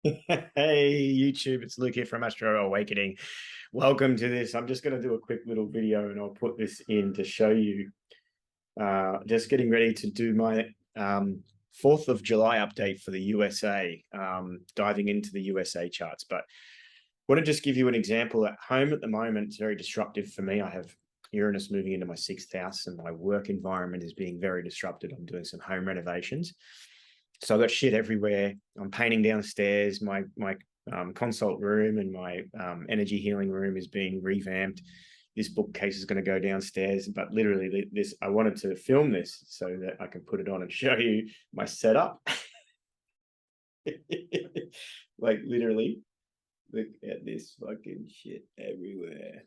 Hey YouTube, it's Luke here from Astro Awakening. Welcome to this. I'm just going to do a quick little video and I'll put this in to show you. Just getting ready to do my 4th of July update for the USA, diving into the USA charts. But I want to just give you an example. At home at the moment, it's very disruptive for me. I have Uranus moving into my 6th house and my work environment is being very disrupted. I'm doing some home renovations. So I've got shit everywhere. I'm painting downstairs. My consult room and my energy healing room is being revamped. This bookcase is going to go downstairs, but literally this, I wanted to film this so that I can put it on and show you my setup. Like literally, look at this fucking shit everywhere.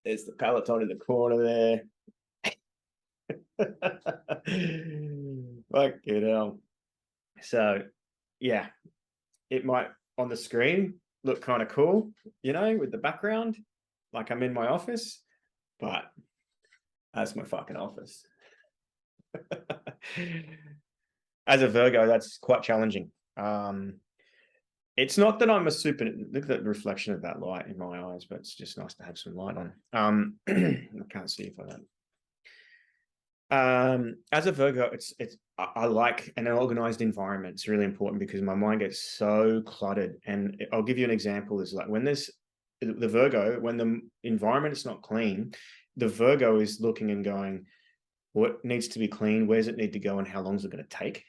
There's the Peloton in the corner there. Fuck it hell. So yeah, it might on the screen look kind of cool, you know, with the background, like I'm in my office, but that's my fucking office. As a Virgo, that's quite challenging. It's not that I'm a super, look at the reflection of that light in my eyes, but it's just nice to have some light on. I can't see if I don't. As a Virgo, I like an organized environment. It's really important because my mind gets so cluttered. And I'll give you an example. Is like when there's the Virgo, when the environment is not clean, the Virgo is looking and going, what needs to be clean? Where's it need to go? And how long is it going to take?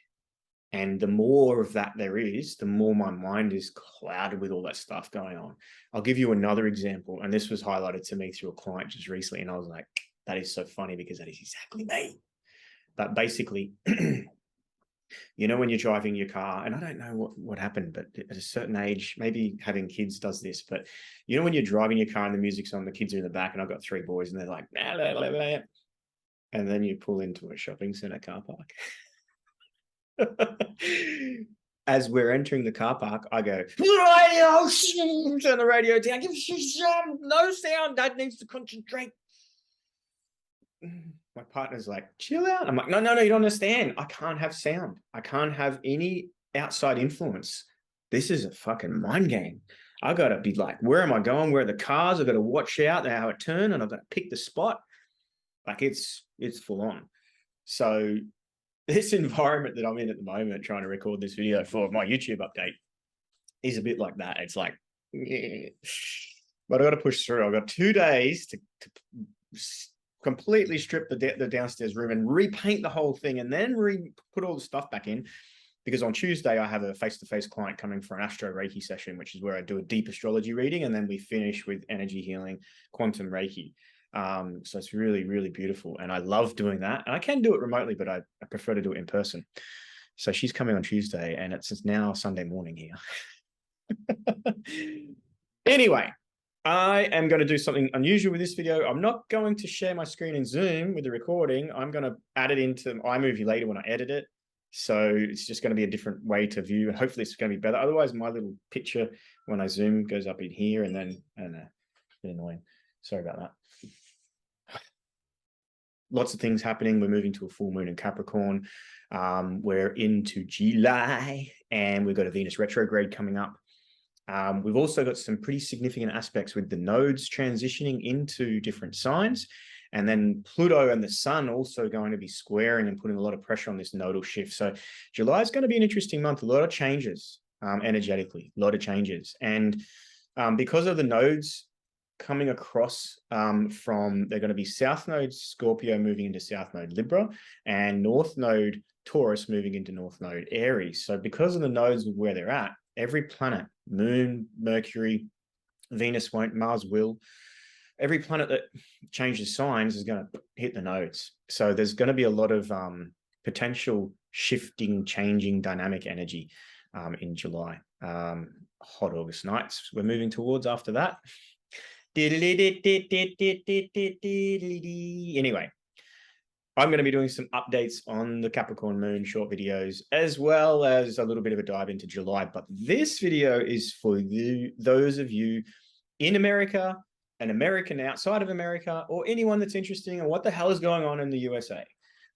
And the more of that there is, the more my mind is clouded with all that stuff going on. I'll give you another example. And this was highlighted to me through a client just recently. And I was like, that is so funny because that is exactly me. But basically, you know, when you're driving your car, and I don't know what happened, but at a certain age, maybe having kids does this, but you know, when you're driving your car and the music's on, the kids are in the back, and I've got 3 boys and they're like, blah, blah, blah, blah. And then you pull into a shopping center car park. As we're entering the car park, I go, radio, turn the radio down, give no sound, Dad needs to concentrate. My partner's like, chill out. I'm like, no, you don't understand. I can't have sound. I can't have any outside influence. This is a fucking mind game. I got to be like, where am I going? Where are the cars? I've got to watch out how it turn, and I've got to pick the spot. Like it's full on. So this environment that I'm in at the moment, trying to record this video for my YouTube update, is a bit like that. It's like, yeah. But I got to push through. I've got 2 days to completely strip the downstairs room and repaint the whole thing and then put all the stuff back in, because on Tuesday I have a face-to-face client coming for an Astro Reiki session, which is where I do a deep astrology reading, and then we finish with energy healing, quantum Reiki. So it's really, really beautiful, and I love doing that. And I can do it remotely, but I prefer to do it in person. So she's coming on Tuesday, and it's now Sunday morning here. Anyway, I am going to do something unusual with this video. I'm not going to share my screen in Zoom with the recording. I'm going to add it into iMovie later when I edit it. So it's just going to be a different way to view. And hopefully it's going to be better. Otherwise, my little picture when I zoom goes up in here, and then, I don't know, a bit annoying. Sorry about that. Lots of things happening. We're moving to a full moon in Capricorn. We're into July, and we've got a Venus retrograde coming up. We've also got some pretty significant aspects with the nodes transitioning into different signs. And then Pluto and the Sun also going to be squaring and putting a lot of pressure on this nodal shift. So July is going to be an interesting month. A lot of changes energetically, a lot of changes. And because of the nodes coming across from, they're going to be South Node Scorpio moving into South Node Libra, and North Node Taurus moving into North Node Aries. So because of the nodes of where they're at, every planet, Moon, Mercury, Venus won't, Mars will. Every planet that changes signs is going to hit the nodes. So there's going to be a lot of potential shifting, changing, dynamic energy in July. Hot August nights we're moving towards after that. Anyway, I'm going to be doing some updates on the Capricorn moon, short videos, as well as a little bit of a dive into July. But this video is for you, those of you in America, an American outside of America, or anyone that's interested in what the hell is going on in the USA.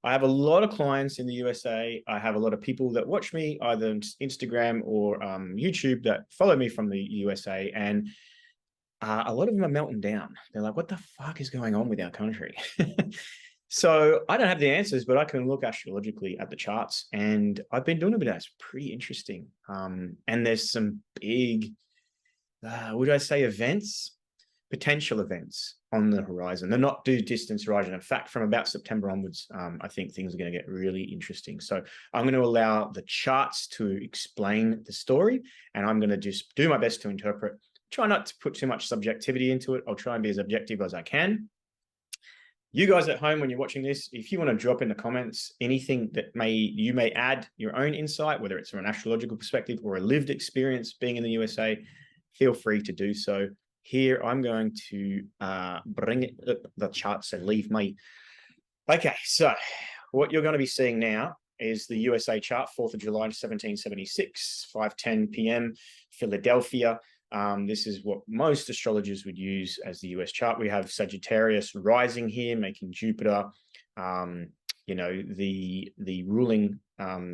I have a lot of clients in the USA. I have a lot of people that watch me either on Instagram or YouTube that follow me from the USA, and a lot of them are melting down. They're like, what the fuck is going on with our country? So I don't have the answers, but I can look astrologically at the charts, and I've been doing a bit of that. It's pretty interesting. And there's some big, would I say events, potential events on the horizon. They're not due distance horizon. In fact, from about September onwards, I think things are going to get really interesting. So I'm going to allow the charts to explain the story, and I'm going to just do my best to interpret. Try not to put too much subjectivity into it. I'll try and be as objective as I can. You guys at home, when you're watching this, if you want to drop in the comments anything that you may add your own insight, whether it's from an astrological perspective or a lived experience being in the USA, feel free to do so. Here, I'm going to bring up the charts and leave me. Okay, so what you're going to be seeing now is the USA chart, 4th of July, 1776, 5:10 p.m., Philadelphia. This is what most astrologers would use as the US chart. We have Sagittarius rising here, making Jupiter, the ruling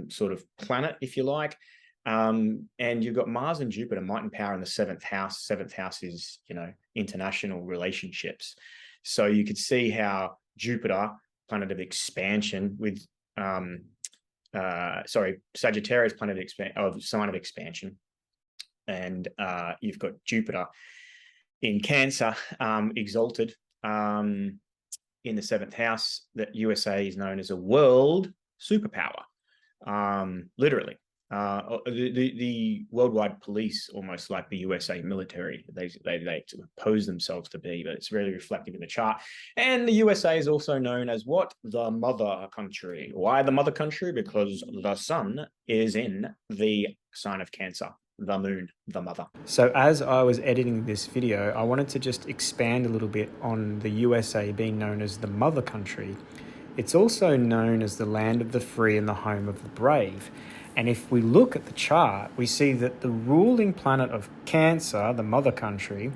sort of planet, if you like. And you've got Mars and Jupiter, might and power in the 7th house. 7th house is, international relationships. So you could see how Jupiter, planet of expansion, with Sagittarius, planet of sign of expansion. And you've got Jupiter in Cancer, exalted in the 7th house. That USA is known as a world superpower, literally. The worldwide police, almost like the USA military, they pose themselves to be, but it's really reflective in the chart. And the USA is also known as what? The mother country. Why the mother country? Because the sun is in the sign of Cancer. The moon, the mother. So as I was editing this video, I wanted to just expand a little bit on the USA being known as the mother country. It's also known as the land of the free and the home of the brave. And if we look at the chart, we see that the ruling planet of Cancer, the mother country,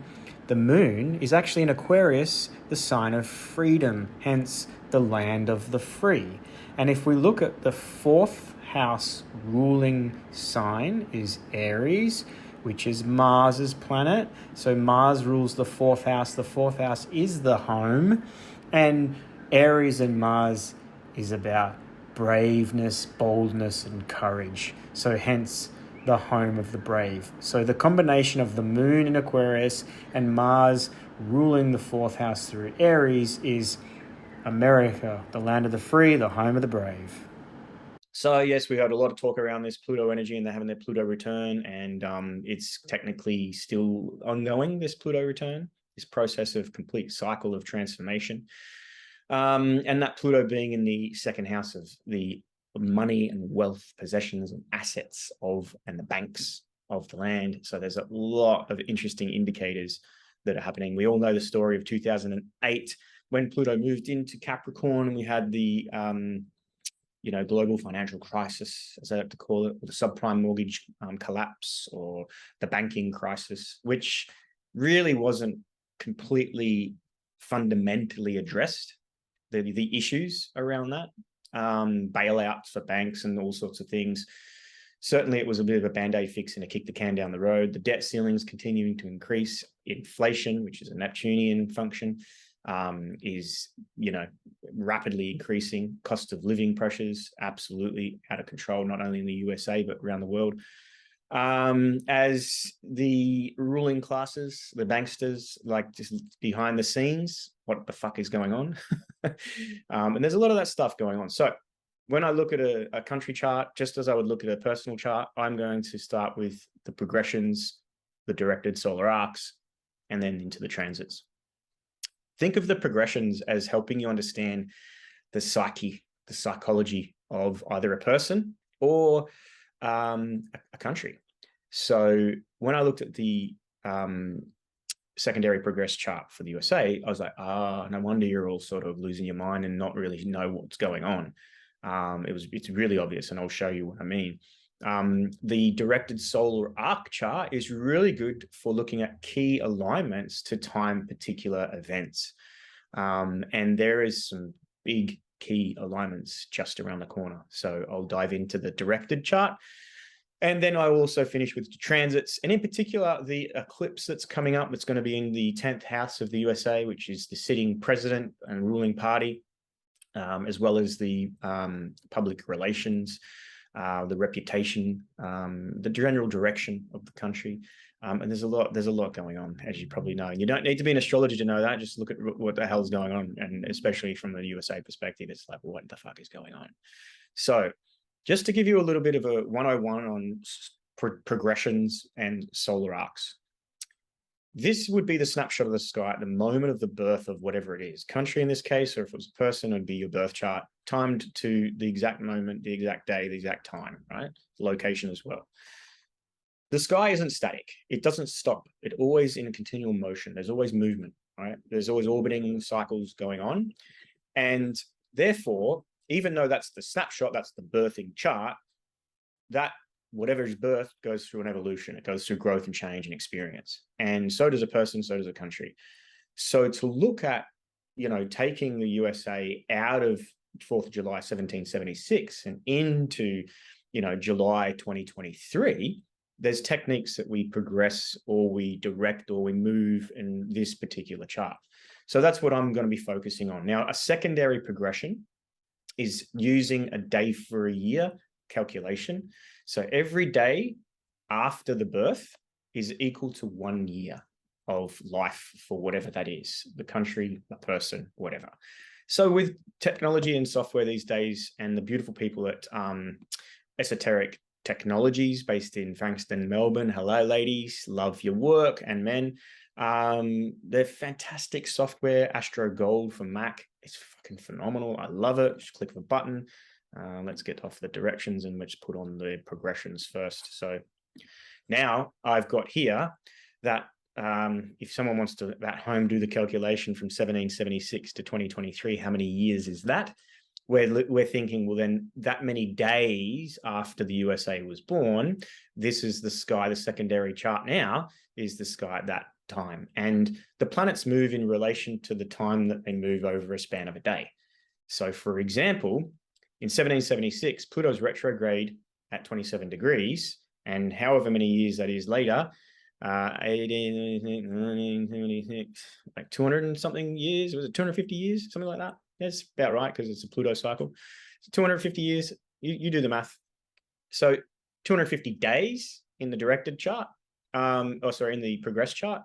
the moon, is actually in Aquarius, the sign of freedom, hence the land of the free. And if we look at the 4th house ruling sign is Aries, which is Mars's planet. So Mars rules the 4th house. The 4th house is the home, and Aries and Mars is about braveness, boldness, and courage. So hence the home of the brave. So the combination of the moon in Aquarius and Mars ruling the 4th house through Aries is America, the land of the free, the home of the brave. So yes, we had a lot of talk around this Pluto energy, and they're having their Pluto return, and it's technically still ongoing, this Pluto return, this process of complete cycle of transformation. And that Pluto being in the 2nd house of the money and wealth, possessions and assets and the banks of the land. So there's a lot of interesting indicators that are happening. We all know the story of 2008 when Pluto moved into Capricorn, and we had the global financial crisis, as I like to call it, or the subprime mortgage collapse, or the banking crisis, which really wasn't completely fundamentally addressed. The issues around that, bailouts for banks and all sorts of things. Certainly, it was a bit of a band-aid fix and a kick the can down the road. The debt ceilings continuing to increase. Inflation, which is a Neptunian function, is rapidly increasing. Cost of living pressures absolutely out of control, not only in the USA but around the world. As the ruling classes, the banksters, like just behind the scenes, what the fuck is going on? And there's a lot of that stuff going on. So when I look at a country chart, just as I would look at a personal chart, I'm going to start with the progressions, the directed solar arcs, and then into the transits. Think of the progressions as helping you understand the psyche, the psychology of either a person or a country. So when I looked at the secondary progress chart for the USA, I was like, no wonder you're all sort of losing your mind and not really know what's going on. It's really obvious, and I'll show you what I mean. The directed solar arc chart is really good for looking at key alignments to time particular events. And there is some big key alignments just around the corner. So I'll dive into the directed chart. And then I will also finish with transits, and in particular, the eclipse that's coming up. That's going to be in the 10th house of the USA, which is the sitting president and ruling party, as well as the public relations, the reputation, the general direction of the country. And there's a lot going on, as you probably know. And you don't need to be an astrologer to know that. Just look at what the hell's going on. And especially from the USA perspective, it's like, what the fuck is going on? So just to give you a little bit of a 101 on progressions and solar arcs. This would be the snapshot of the sky at the moment of the birth of whatever it is. Country in this case, or if it was a person, it would be your birth chart, timed to the exact moment, the exact day, the exact time, right? Location as well. The sky isn't static. It doesn't stop. It's always in a continual motion. There's always movement, right? There's always orbiting cycles going on. And therefore, even though that's the snapshot, that's the birthing chart, that whatever is birthed goes through an evolution. It goes through growth and change and experience. And so does a person, so does a country. So to look at, taking the USA out of 4th of July, 1776 and into, July 2023, there's techniques that we progress or we direct or we move in this particular chart. So that's what I'm going to be focusing on. Now, a secondary progression is using a day for a year calculation. So every day after the birth is equal to 1 year of life for whatever that is, the country, the person, whatever. So with technology and software these days, and the beautiful people at Esoteric Technologies based in Frankston, Melbourne. Hello, ladies. Love your work. And men, they're fantastic software. Astro Gold for Mac. It's fucking phenomenal. I love it. Just click the button. Let's get off the directions and let's put on the progressions first. So now I've got here that if someone wants to at home do the calculation from 1776 to 2023, how many years is that? We're thinking, well, then that many days after the USA was born, this is the sky. The secondary chart now is the sky at that time. And the planets move in relation to the time that they move over a span of a day. So for example, in 1776, Pluto's retrograde at 27 degrees, and however many years that is later, 18, like 200 and something years, was it 250 years, something like that? That's about right, because it's a Pluto cycle. So 250 years, you do the math. So 250 days in the directed chart, in the progress chart,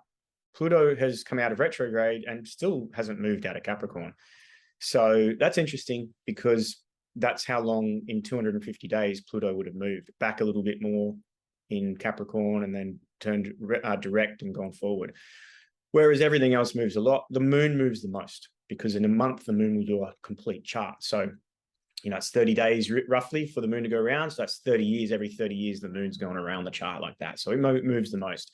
Pluto has come out of retrograde and still hasn't moved out of Capricorn. So that's interesting, because that's how long in 250 days Pluto would have moved back a little bit more in Capricorn and then turned direct and gone forward. Whereas everything else moves a lot. The moon moves the most, because in a month, the moon will do a complete chart. So, it's 30 days roughly for the moon to go around. So that's 30 years. Every 30 years, the moon's going around the chart like that. So it moves the most.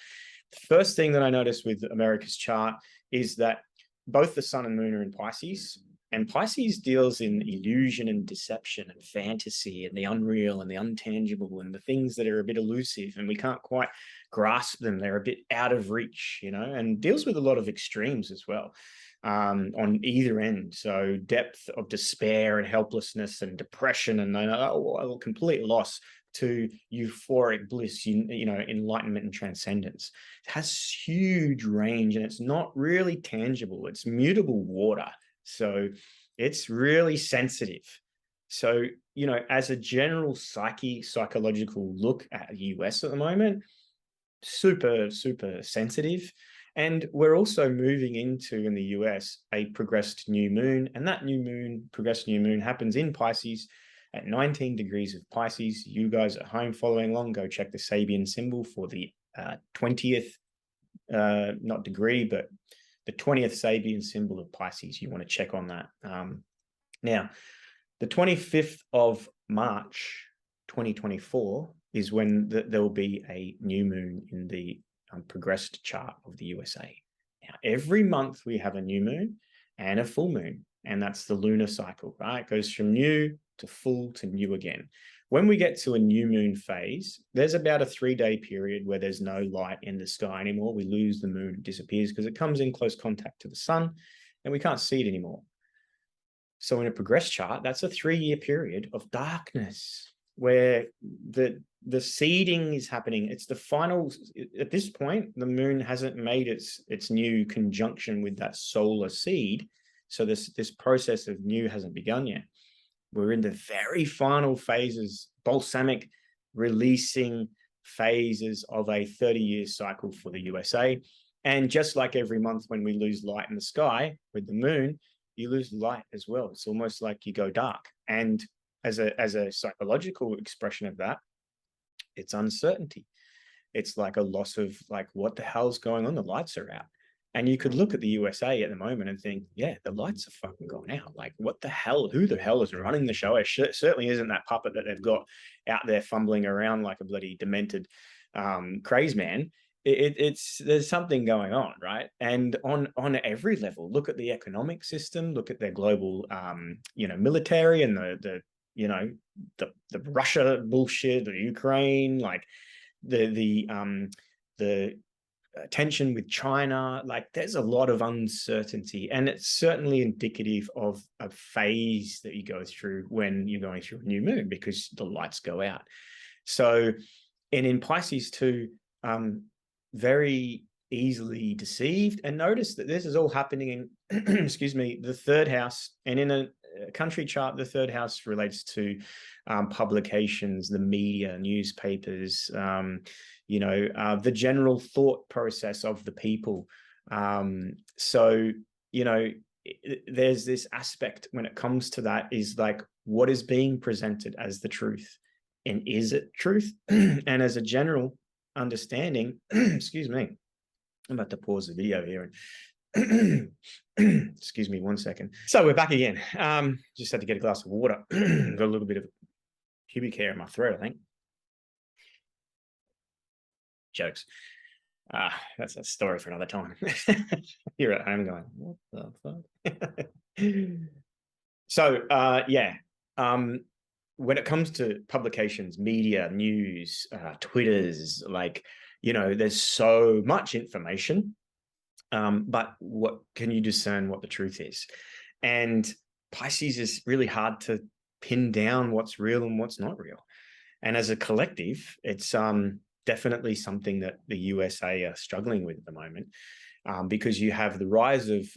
The first thing that I noticed with America's chart is that both the sun and moon are in Pisces. And Pisces deals in illusion and deception and fantasy and the unreal and the untangible and the things that are a bit elusive and we can't quite grasp them. They're a bit out of reach, and deals with a lot of extremes as well on either end. So depth of despair and helplessness and depression and a complete loss to euphoric bliss, enlightenment and transcendence. It has huge range and it's not really tangible. It's mutable water. So it's really sensitive. So, as a general psychological look at the US at the moment, super, super sensitive. And we're also moving into, in the US, a progressed new moon. And that progressed new moon happens in Pisces at 19 degrees of Pisces. You guys at home following along, go check the Sabian symbol for the 20th, not degree, but the 20th Sabian symbol of Pisces. You want to check on that. Now, the 25th of March, 2024 is when there will be a new moon in the progressed chart of the USA. Now, every month we have a new moon and a full moon, and that's the lunar cycle, right? It goes from new to full to new again. When we get to a new moon phase, there's about a 3-day period where there's no light in the sky anymore. We lose the moon, it disappears because it comes in close contact to the sun and we can't see it anymore. So in a progress chart, that's a 3-year period of darkness where the seeding is happening. It's the final, at this point, the moon hasn't made its new conjunction with that solar seed. So this process of new hasn't begun yet. We're in the very final phases, balsamic releasing phases of a 30-year cycle for the USA. And just like every month when we lose light in the sky with the moon, you lose light as well. It's almost like you go dark. And as a psychological expression of that, it's uncertainty. It's like a loss of like, what the hell's going on? The lights are out. And you could look at the USA at the moment and think, yeah, the lights are fucking going out. Like, what the hell? Who the hell is running the show? It certainly isn't that puppet that they've got out there fumbling around like a bloody demented craze man. There's something going on, right? And on every level, look at the economic system, look at their global military and the Russia bullshit, the Ukraine, like the tension with China. Like, there's a lot of uncertainty, and it's certainly indicative of a phase that you go through when you're going through a new moon, because the lights go out. So, and in Pisces too, very easily deceived. And notice that this is all happening in excuse me, the third house. And in a country chart, the third house relates to publications, the media, newspapers, the general thought process of the people. So, there's this aspect when it comes to that, is like, what is being presented as the truth, and is it truth? And as a general understanding, excuse me, I'm about to pause the video here and excuse me 1 second. So we're back again. Just had to get a glass of water. Got a little bit of pubic hair in my throat, I think. Jokes. That's a story for another time. You're at home going, what the fuck? So when it comes to publications, media, news, Twitters, like, there's so much information, but what can you discern what the truth is? And Pisces is really hard to pin down what's real and what's not real. And as a collective, it's definitely something that the USA are struggling with at the moment, because you have the rise of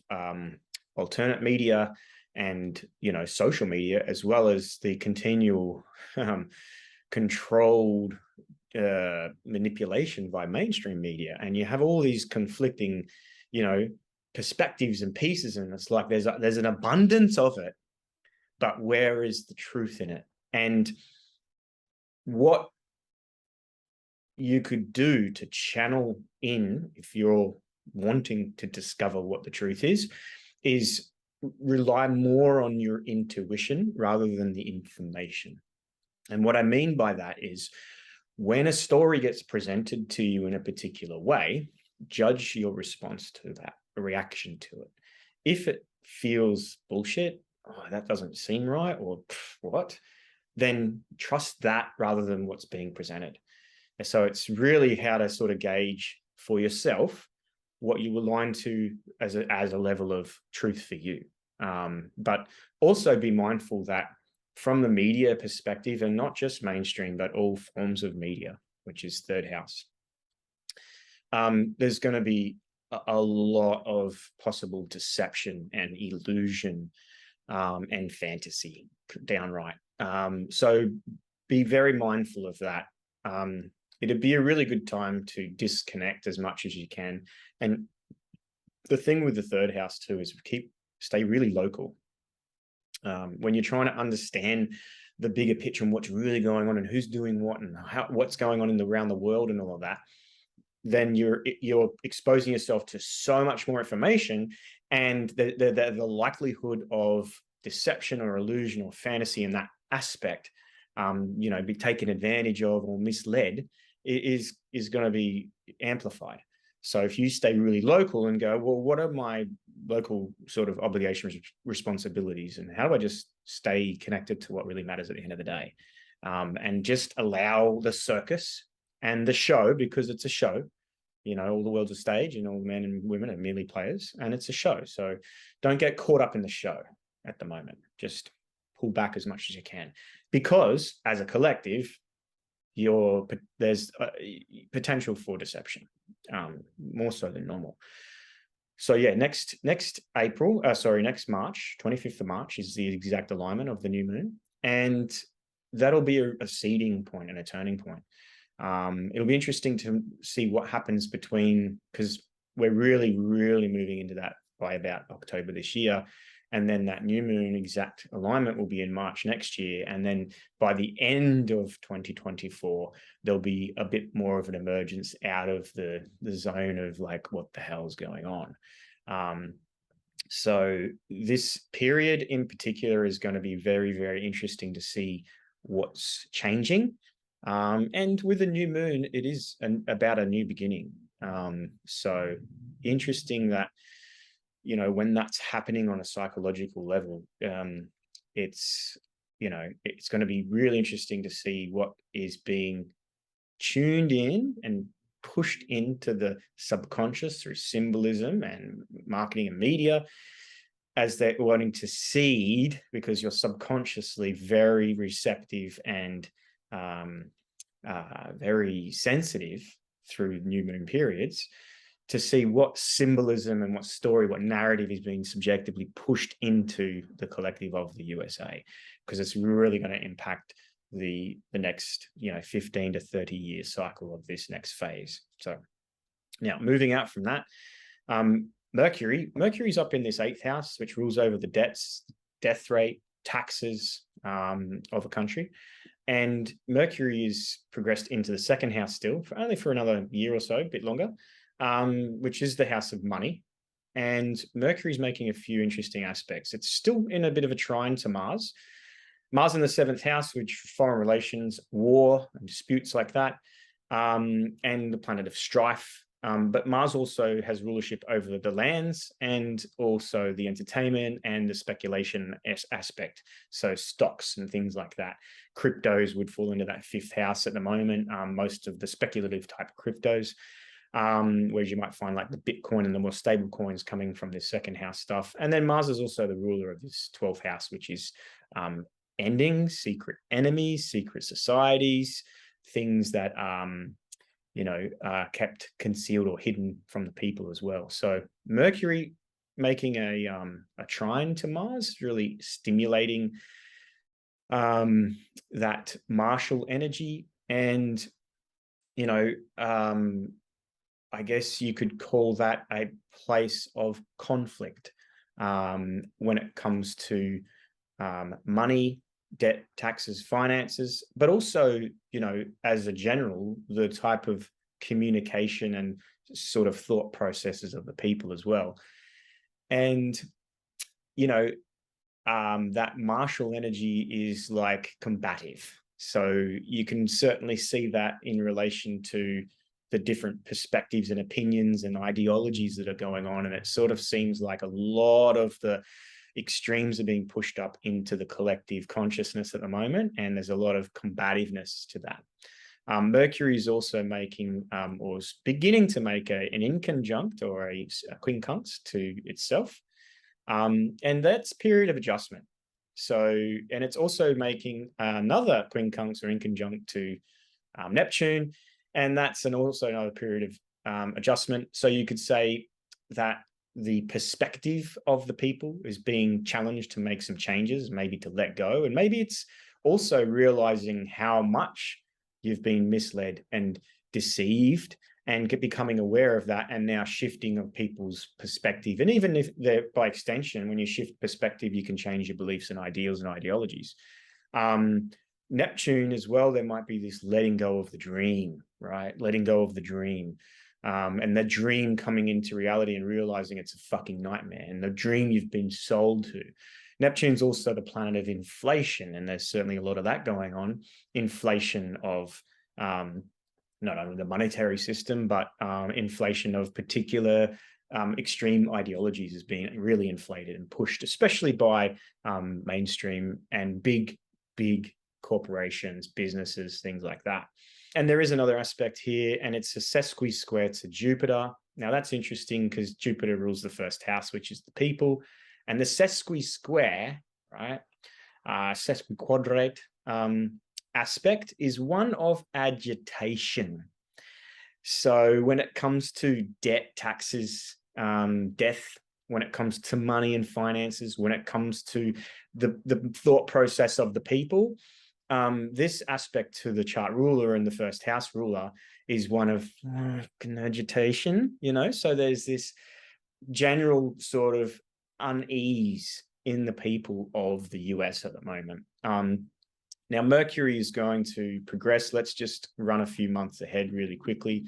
alternate media and social media, as well as the continual controlled manipulation by mainstream media. And you have all these conflicting perspectives and pieces, and it's like there's an abundance of it, but where is the truth in it? And what you could do to channel in, if you're wanting to discover what the truth is rely more on your intuition rather than the information. And what I mean by that is, when a story gets presented to you in a particular way, judge your response to that, a reaction to it. If it feels bullshit, that doesn't seem right, or what, then trust that rather than what's being presented. And so it's really how to sort of gauge for yourself what you align to as a level of truth for you. But also be mindful that from the media perspective, and not just mainstream, but all forms of media, which is third house, there's going to be a lot of possible deception and illusion and fantasy downright. So be very mindful of that. It'd be a really good time to disconnect as much as you can. And the thing with the third house too is stay really local. When you're trying to understand the bigger picture and what's really going on and who's doing what and what's going on around the world and all of that, then you're exposing yourself to so much more information, and the likelihood of deception or illusion or fantasy in that aspect, be taken advantage of or misled, is going to be amplified. So if you stay really local and go, well, what are my local sort of obligations, responsibilities, and how do I just stay connected to what really matters at the end of the day? And just allow the circus and the show, because it's a show, all the world's a stage and all the men and women are merely players, and it's a show. So don't get caught up in the show at the moment. just pull back as much as you can, because as a collective, there's potential for deception, more so than normal. So yeah, next March, 25th of March is the exact alignment of the new moon, and that'll be a seeding point and a turning point. It'll be interesting to see what happens because we're really, really moving into that by about October this year. And then that new moon exact alignment will be in March next year. And then by the end of 2024, there'll be a bit more of an emergence out of the zone of like, what the hell's going on? So this period in particular is going to be very, very interesting to see what's changing. And with a new moon, it is about a new beginning. So interesting that, when that's happening on a psychological level, it's going to be really interesting to see what is being tuned in and pushed into the subconscious through symbolism and marketing and media, as they're wanting to seed, because you're subconsciously very receptive and very sensitive through new moon periods, to see what symbolism and what story, what narrative is being subjectively pushed into the collective of the USA, because it's really going to impact the next 15 to 30 year cycle of this next phase. So now moving out from that, Mercury's up in this 8th house, which rules over the debts, death rate, taxes of a country. And Mercury is progressed into the 2nd house still, only for another year or so, a bit longer, which is the house of money. And Mercury's making a few interesting aspects. It's still in a bit of a trine to Mars. Mars in the 7th house, which foreign relations, war, and disputes like that, and the planet of strife. But Mars also has rulership over the lands and also the entertainment and the speculation aspect. So stocks and things like that. Cryptos would fall into that 5th house at the moment, most of the speculative type of cryptos. Whereas you might find like the Bitcoin and the more stable coins coming from this 2nd house stuff. And then Mars is also the ruler of this 12th house, which is endings, secret enemies, secret societies, things that are kept concealed or hidden from the people as well. So Mercury making a trine to Mars, really stimulating that martial energy. And I guess you could call that a place of conflict when it comes to money, debt, taxes, finances, but also, as a general, the type of communication and sort of thought processes of the people as well. And, that martial energy is like combative. So you can certainly see that in relation to the different perspectives and opinions and ideologies that are going on. And it sort of seems like a lot of the extremes are being pushed up into the collective consciousness at the moment. And there's a lot of combativeness to that. Mercury is also making or is beginning to make an inconjunct or a quincunx to itself. And that's period of adjustment. So, and it's also making another quincunx or inconjunct to Neptune. And that's also another period of adjustment. So you could say that the perspective of the people is being challenged to make some changes, maybe to let go. And maybe it's also realizing how much you've been misled and deceived, and becoming aware of that, and now shifting of people's perspective. And even if they're, by extension, when you shift perspective, you can change your beliefs and ideals and ideologies. Neptune as well, there might be this letting go of the dream, right? Letting go of the dream. And the dream coming into reality and realizing it's a fucking nightmare, and the dream you've been sold to. Neptune's also the planet of inflation, and there's certainly a lot of that going on. Inflation of not only the monetary system, but inflation of particular extreme ideologies is being really inflated and pushed, especially by mainstream and big corporations, businesses, things like that. And there is another aspect here, and it's a sesqui square to Jupiter. Now that's interesting because Jupiter rules the 1st house, which is the people. And the sesqui square, right, sesquiquadrate aspect is one of agitation. So when it comes to debt, taxes, death, when it comes to money and finances, when it comes to the thought process of the people, this aspect to the chart ruler and the first house ruler is one of agitation, you know. So there's this general sort of unease in the people of the US at the moment. Now, Mercury is going to progress. Let's just run a few months ahead really quickly.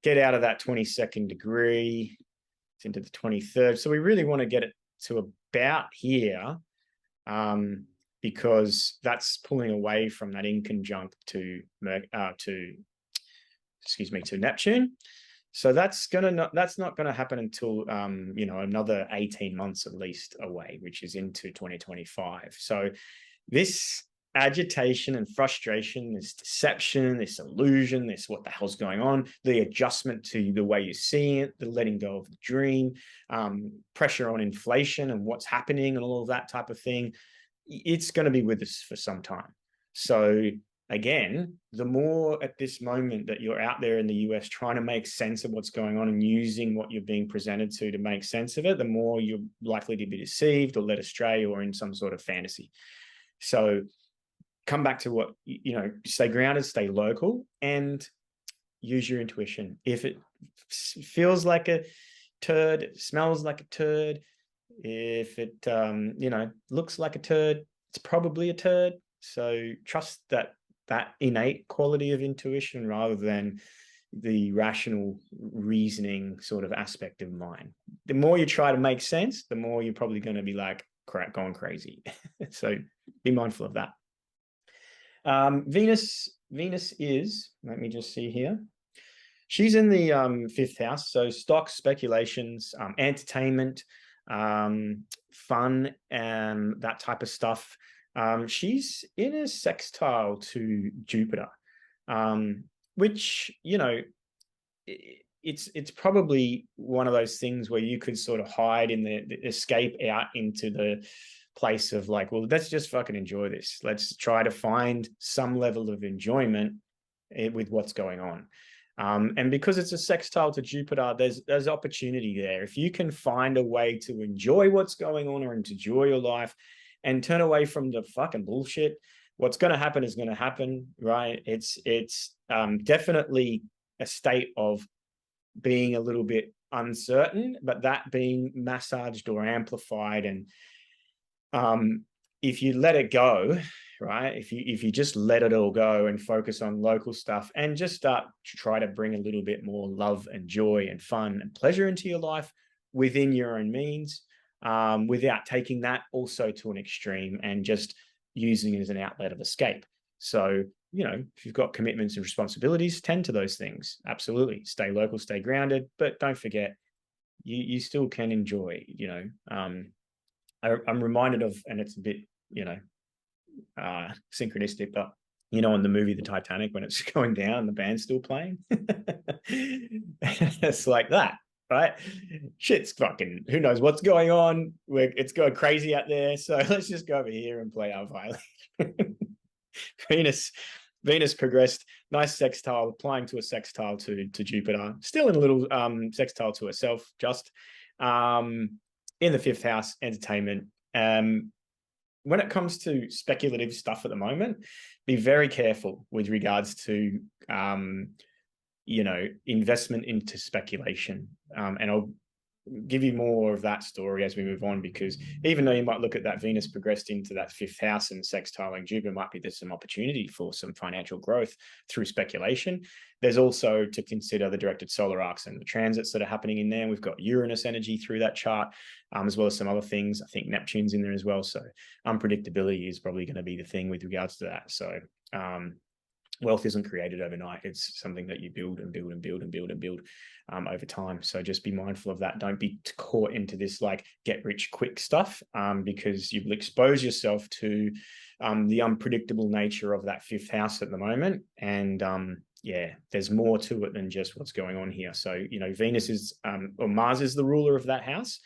Get out of that 22nd degree. It's into the 23rd. So we really want to get it to about here, because that's pulling away from that inconjunct to Neptune. So that's not gonna happen until you know, another 18 months at least away, which is into 2025. So this agitation and frustration, this deception, this illusion, this what the hell's going on, the adjustment to the way you see it, the letting go of the dream, pressure on inflation and what's happening and all of that type of thing, it's going to be with us for some time. So again, the more at this moment that you're out there in the US trying to make sense of what's going on and using what you're being presented to make sense of it, the more you're likely to be deceived or led astray or in some sort of fantasy. So come back to what, you know, stay grounded, stay local, and use your intuition. If it feels like a turd, it smells like a turd, if it, you know, looks like a turd, it's probably a turd. So trust that innate quality of intuition rather than the rational reasoning sort of aspect of mind. The more you try to make sense, the more you're probably going to be like going crazy. So be mindful of that. Venus is, let me just see here. She's in the 5th house. So stocks, speculations, entertainment, fun, and that type of stuff. She's in a sextile to Jupiter, which, you know, it's probably one of those things where you could sort of hide in the escape out into the place of like, well, let's just fucking enjoy this. Let's try to find some level of enjoyment with what's going on. And because it's a sextile to Jupiter, there's opportunity there. If you can find a way to enjoy what's going on or to enjoy your life and turn away from the fucking bullshit, what's going to happen is going to happen, right? It's definitely a state of being a little bit uncertain, but that being massaged or amplified. And if you let it go, right? If you just let it all go and focus on local stuff and just start to try to bring a little bit more love and joy and fun and pleasure into your life within your own means, without taking that also to an extreme and just using it as an outlet of escape. So, you know, if you've got commitments and responsibilities, tend to those things. Absolutely. Stay local, stay grounded, but don't forget, you still can enjoy, you know. I'm reminded of, and it's a bit, you know, synchronistic, but you know, in the movie The Titanic, when it's going down, the band's still playing. It's like that, right? Shit's fucking, who knows what's going on? It's going crazy out there. So let's just go over here and play our violin. Venus progressed, nice sextile, applying to a sextile to Jupiter, still in a little sextile to herself, just in the 5th house, entertainment. When it comes to speculative stuff at the moment, be very careful with regards to, you know, investment into speculation. And I'll give you more of that story as we move on, because even though you might look at that Venus progressed into that 5th house and sextiling Jupiter, might be there's some opportunity for some financial growth through speculation. There's also to consider the directed solar arcs and the transits that are happening in there. We've got Uranus energy through that chart, as well as some other things. I think Neptune's in there as well. So unpredictability is probably going to be the thing with regards to that. So wealth isn't created overnight. It's something that you build and build and build and build and build over time. So just be mindful of that. Don't be caught into this like get rich quick stuff, because you'll expose yourself to the unpredictable nature of that 5th house at the moment. And yeah, there's more to it than just what's going on here. So, you know, Venus is, or Mars is the ruler of that house.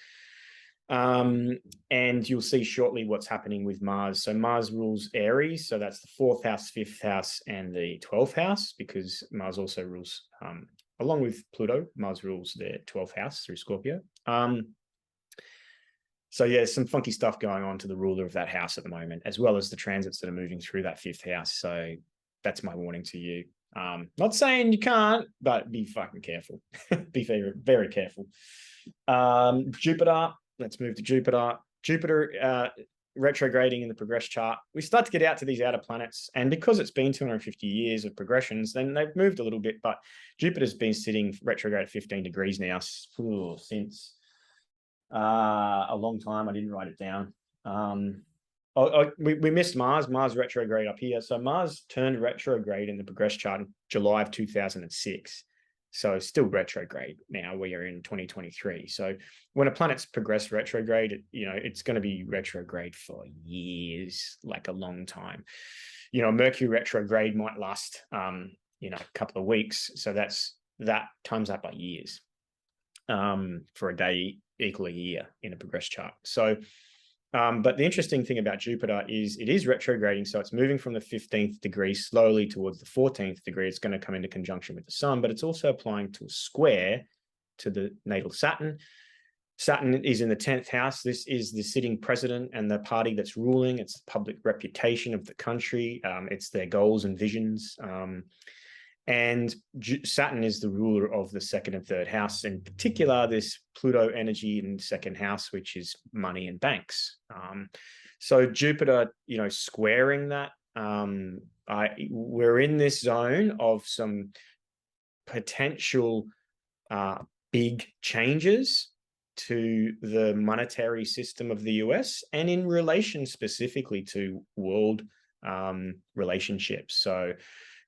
And you'll see shortly what's happening with Mars. So Mars rules Aries, so that's the 4th house, 5th house, and the 12th house, because Mars also rules, along with Pluto, Mars rules the 12th house through Scorpio. So yeah, some funky stuff going on to the ruler of that house at the moment, as well as the transits that are moving through that 5th house. So that's my warning to you. Not saying you can't, but be fucking careful. Be very, very careful. Jupiter. Let's move to Jupiter. Jupiter retrograding in the progress chart. We start to get out to these outer planets, and because it's been 250 years of progressions, then they've moved a little bit, but Jupiter's been sitting retrograde at 15 degrees now since a long time. I didn't write it down. We missed Mars. Mars retrograde up here. So Mars turned retrograde in the progress chart in July of 2006. So still retrograde now. We are in 2023. So when a planet's progressed retrograde, it's going to be retrograde for years, like a long time. Mercury retrograde might last, a couple of weeks. So that times that by years. For a day equal a year in a progress chart. So, but the interesting thing about Jupiter is it is retrograding. So it's moving from the 15th degree slowly towards the 14th degree. It's going to come into conjunction with the sun, but it's also applying to a square to the natal Saturn. Saturn is in the 10th house. This is the sitting president and the party that's ruling. It's the public reputation of the country. It's their goals and visions. And Saturn is the ruler of the 2nd and 3rd house, in particular, this Pluto energy in the 2nd house, which is money and banks. So Jupiter, squaring that, we're in this zone of some potential big changes to the monetary system of the US and in relation specifically to world relationships. So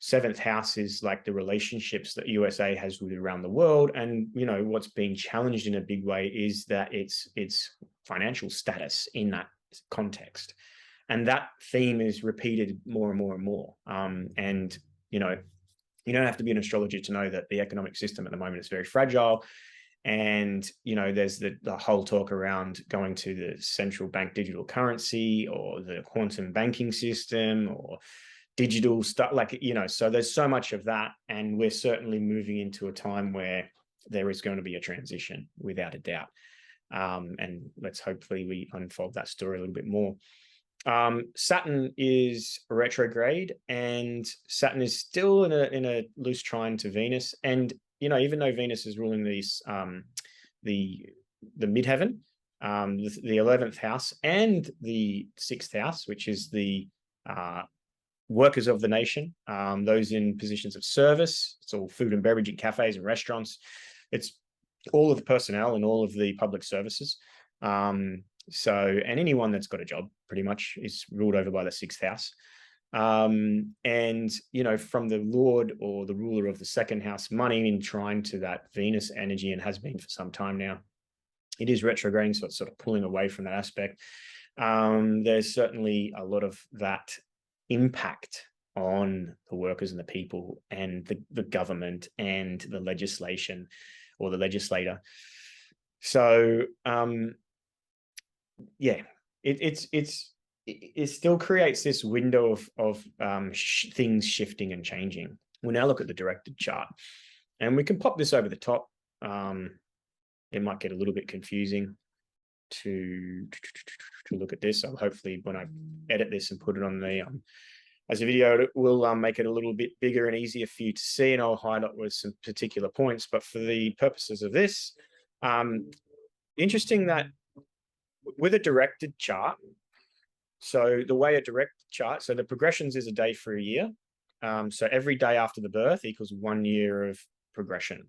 7th house is like the relationships that USA has with around the world. And, what's being challenged in a big way is that its financial status in that context. And that theme is repeated more and more and more. And, you don't have to be an astrologer to know that the economic system at the moment is very fragile. And, there's the whole talk around going to the central bank digital currency or the quantum banking system or digital stuff, so there's so much of that. And we're certainly moving into a time where there is going to be a transition without a doubt. And let's hopefully we unfold that story a little bit more. Saturn is retrograde, and Saturn is still in a loose trine to Venus. And, even though Venus is ruling these, the midheaven, the 11th house and the 6th house, which is the workers of the nation, those in positions of service. It's all food and beverage in cafes and restaurants. It's all of the personnel and all of the public services. And anyone that's got a job pretty much is ruled over by the 6th house. And, from the Lord or the ruler of the 2nd house, money in trine to that Venus energy, and has been for some time now. It is retrograding, so it's sort of pulling away from that aspect. There's certainly a lot of that impact on the workers and the people and the government and the legislation or the legislator. So it still creates this window of things shifting and changing. We'll now look at the directed chart, and we can pop this over the top. It might get a little bit confusing to look at this. So hopefully when I edit this and put it on the as a video, it will make it a little bit bigger and easier for you to see, and I'll highlight with some particular points. But for the purposes of this, interesting that with a directed chart, so the way a directed chart, so the progressions is a day for a year. So every day after the birth equals 1 year of progression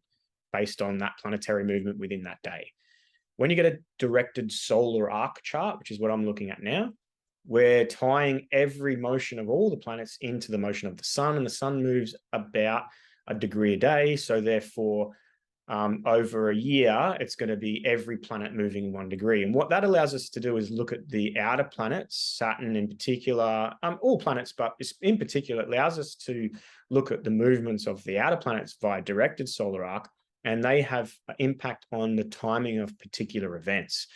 based on that planetary movement within that day. When you get a directed solar arc chart, which is what I'm looking at now, we're tying every motion of all the planets into the motion of the sun, and the sun moves about a degree a day. So therefore, over a year, it's going to be every planet moving 1 degree. And what that allows us to do is look at the outer planets, Saturn in particular, all planets, but in particular, it allows us to look at the movements of the outer planets via directed solar arc, and they have impact on the timing of particular events.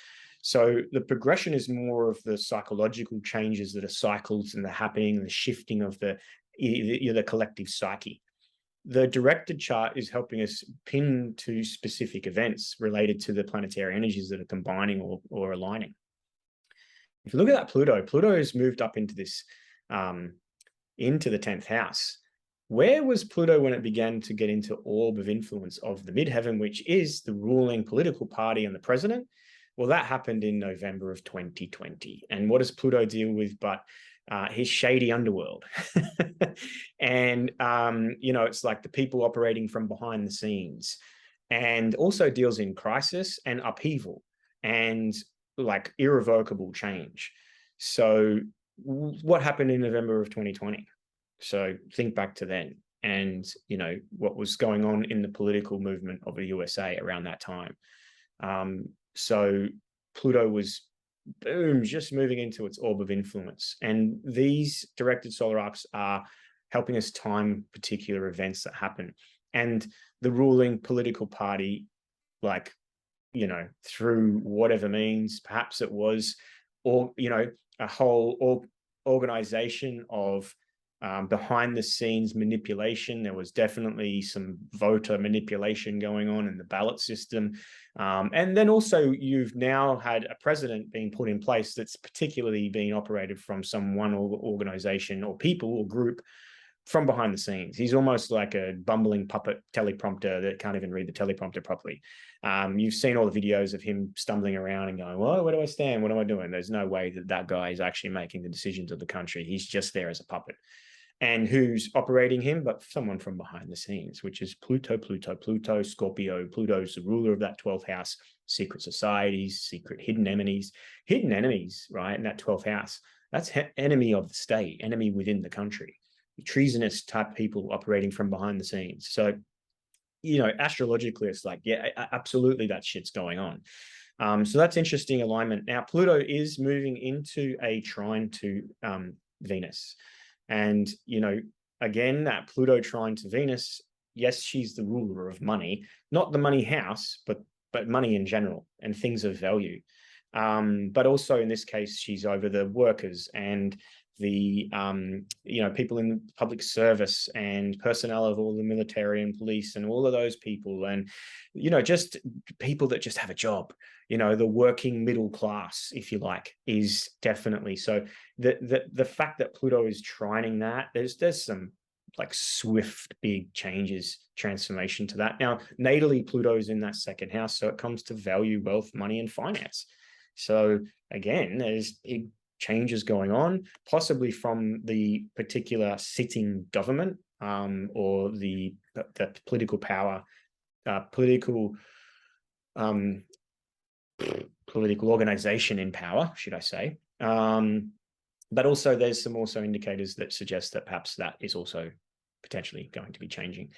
So the progression is more of the psychological changes that are cycles and the happening, the shifting of the collective psyche. The directed chart is helping us pin to specific events related to the planetary energies that are combining or aligning. If you look at that Pluto has moved up into this, into the 10th house. Where was Pluto when it began to get into orb of influence of the midheaven, which is the ruling political party and the president? Well, that happened in November of 2020. And what does Pluto deal with but his shady underworld? And, it's like the people operating from behind the scenes, and also deals in crisis and upheaval and like irrevocable change. So what happened in November of 2020? So think back to then, and what was going on in the political movement of the USA around that time. So Pluto was, boom, just moving into its orb of influence, and these directed solar arcs are helping us time particular events that happen, and the ruling political party, like, through whatever means, perhaps it was, or a whole organization of behind the scenes manipulation. There was definitely some voter manipulation going on in the ballot system. And then also you've now had a president being put in place that's particularly being operated from some one organization or people or group from behind the scenes. He's almost like a bumbling puppet teleprompter that can't even read the teleprompter properly. You've seen all the videos of him stumbling around and going, well, where do I stand? What am I doing? There's no way that guy is actually making the decisions of the country. He's just there as a puppet. And who's operating him but someone from behind the scenes, which is Pluto, Scorpio. Pluto's the ruler of that 12th house, secret societies, secret hidden enemies, right? In that 12th house, that's enemy of the state, enemy within the country, treasonous type people operating from behind the scenes. So, astrologically, it's like, yeah, absolutely, that shit's going on. So that's interesting alignment. Now, Pluto is moving into a trine to Venus. And, again, that Pluto trine to Venus, yes, she's the ruler of money, not the money house, but money in general and things of value. But also in this case, she's over the workers and the, people in the public service and personnel of all the military and police and all of those people. And, just people that just have a job, the working middle class, if you like, is definitely. So the fact that Pluto is trining that, there's some like swift, big changes, transformation to that. Now, natally, Pluto is in that second house. So it comes to value, wealth, money, and finance. So again, there's big changes going on, possibly from the particular sitting government or the political power, political organization in power, should I say. But also there's some indicators that suggest that perhaps that is also potentially going to be changing.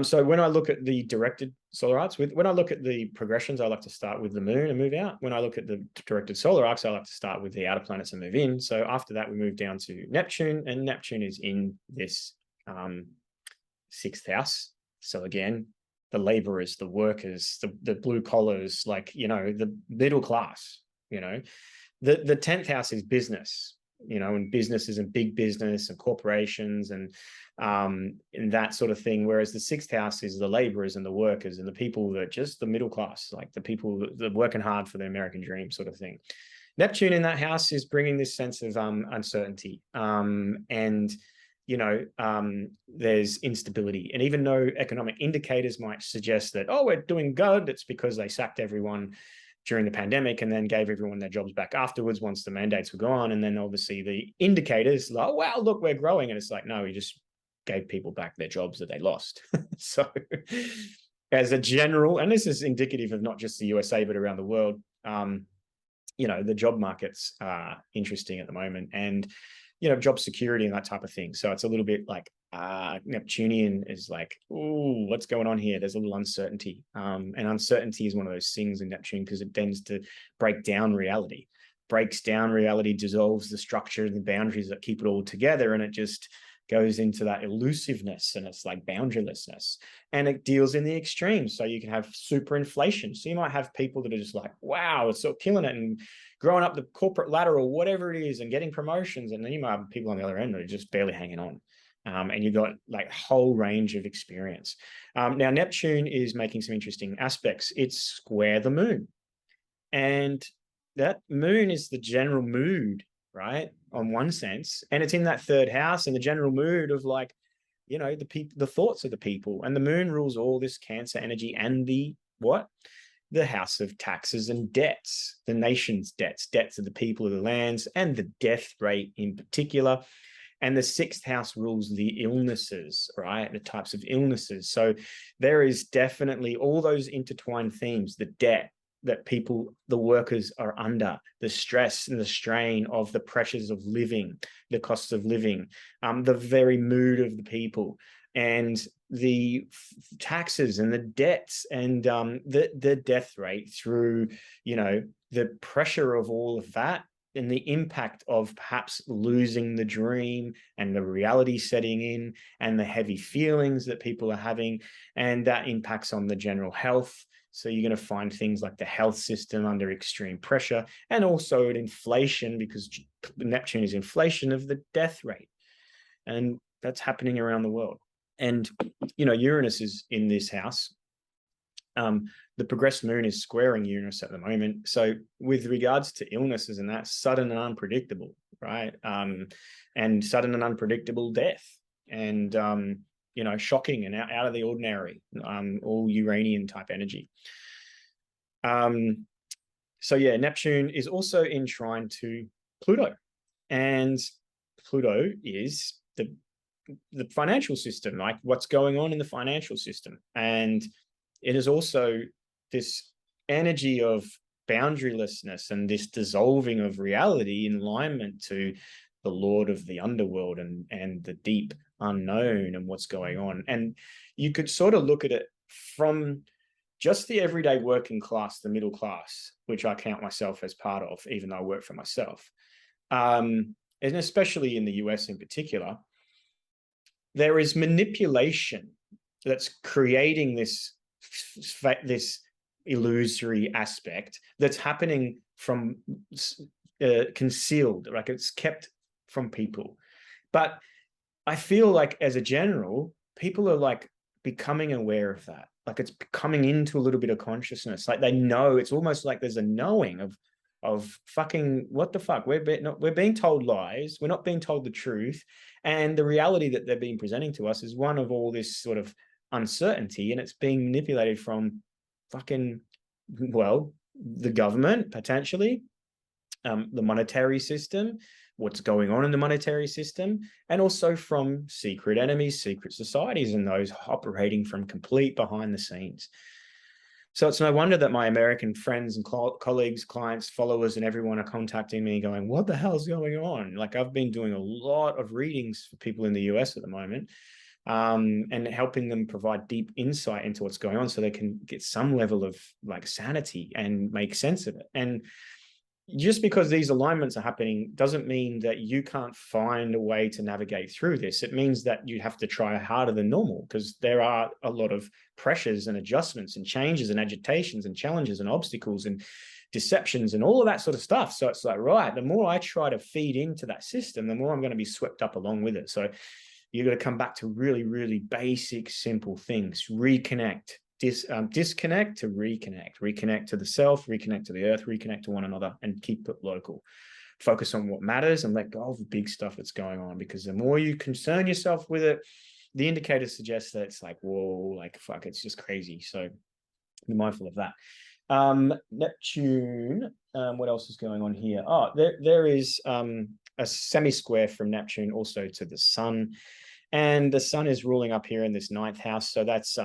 So when I look at the directed solar arcs, when I look at the progressions, I like to start with the moon and move out. When I look at the directed solar arcs, I like to start with the outer planets and move in. So after that, we move down to Neptune, and Neptune is in this 6th house. So again, the laborers, the workers, the blue collars, like, the middle class, the 10th house is business, and businesses and big business and corporations and that sort of thing. Whereas the 6th house is the laborers and the workers and the people that just the middle class, like the people that are working hard for the American dream sort of thing. Neptune in that house is bringing this sense of uncertainty. And there's instability. And even though economic indicators might suggest that, oh, we're doing good, it's because they sacked everyone during the pandemic and then gave everyone their jobs back afterwards once the mandates were gone. And then obviously the indicators like, oh, wow, look, we're growing. And it's like, no, we just gave people back their jobs that they lost. So as a general, and this is indicative of not just the USA, but around the world, the job markets are interesting at the moment, and job security and that type of thing. So it's a little bit like Neptunian is like, oh, what's going on here? There's a little uncertainty. And uncertainty is one of those things in Neptune because it tends to break down reality, breaks down reality, dissolves the structure and the boundaries that keep it all together. And it just goes into that elusiveness, and it's like boundarylessness, and it deals in the extremes. So you can have super inflation. So you might have people that are just like, wow, it's so killing it and growing up the corporate ladder or whatever it is and getting promotions. And then you might have people on the other end that are just barely hanging on. And you've got like a whole range of experience. Now, Neptune is making some interesting aspects. It's square the moon. And that moon is the general mood, right? On one sense. And it's in that third house and the general mood of like, you know, the thoughts of the people. And the moon rules all this Cancer energy and the what? The house of taxes and debts, the nation's debts of the people of the lands, and the death rate in particular. And the sixth house rules the illnesses, right? The types of illnesses. So there is definitely all those intertwined themes, the debt that people, the workers are under, the stress and the strain of the pressures of living, the costs of living, the very mood of the people, and the taxes and the debts and the death rate through, you know, the pressure of all of that, and the impact of perhaps losing the dream and the reality setting in and the heavy feelings that people are having, and that impacts on the general health. So you're going to find things like the health system under extreme pressure, and also an inflation, because Neptune is inflation of the death rate. And that's happening around the world. And, you know, Uranus is in this house. The progressed moon is squaring Uranus at the moment. So with regards to illnesses and that, sudden and unpredictable, right? And sudden and unpredictable death, and, you know, shocking and out of the ordinary, all Uranian type energy. So yeah, Neptune is also enshrined to Pluto, and Pluto is the financial system, like what's going on in the financial system. And it is also this energy of boundarylessness and this dissolving of reality in alignment to the Lord of the underworld and the deep unknown and what's going on. And you could sort of look at it from just the everyday working class, the middle class, which I count myself as part of, even though I work for myself. And especially in the US in particular, there is manipulation that's creating this illusory aspect that's happening from concealed, like it's kept from people. But I feel like as a general, people are like becoming aware of that. Like it's coming into a little bit of consciousness. Like they know, it's almost like there's a knowing of fucking what the fuck. We're being told lies. We're not being told the truth. And the reality that they're being presenting to us is one of all this sort of uncertainty, and it's being manipulated from fucking, well, the government, potentially, the monetary system, what's going on in the monetary system, and also from secret enemies, secret societies, and those operating from complete behind the scenes. So it's no wonder that my American friends and colleagues, clients, followers, and everyone are contacting me going, what the hell's going on? Like I've been doing a lot of readings for people in the US at the moment, and helping them provide deep insight into what's going on so they can get some level of like sanity and make sense of it. And just because these alignments are happening doesn't mean that you can't find a way to navigate through this. It means that you have to try harder than normal, because there are a lot of pressures and adjustments and changes and agitations and challenges and obstacles and deceptions and all of that sort of stuff. So it's like, right, the more I try to feed into that system, the more I'm going to be swept up along with it. So you've got to come back to really, really basic, simple things. Reconnect, disconnect to reconnect to the self, reconnect to the earth, reconnect to one another, and keep it local. Focus on what matters and let go of the big stuff that's going on, because the more you concern yourself with it, the indicators suggest that it's like, whoa, like fuck, it's just crazy. So be mindful of that. Neptune, what else is going on here? Oh, there is a semi-square from Neptune also to the sun, and the sun is ruling up here in this ninth house. So that's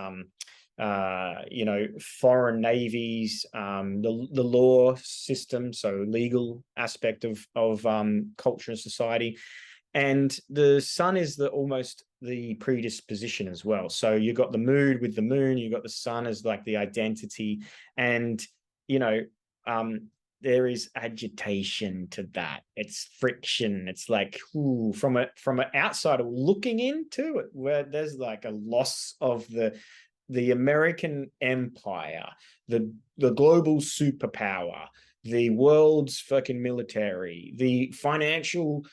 you know, foreign navies, the law system, so legal aspect of culture and society. And the sun is almost the predisposition as well. So you've got the mood with the moon, you've got the sun as like the identity. And, you know, there is agitation to that. It's friction. It's like, ooh, from an outsider looking into it, where there's like a loss of the American empire, the global superpower, the world's fucking military, the financial,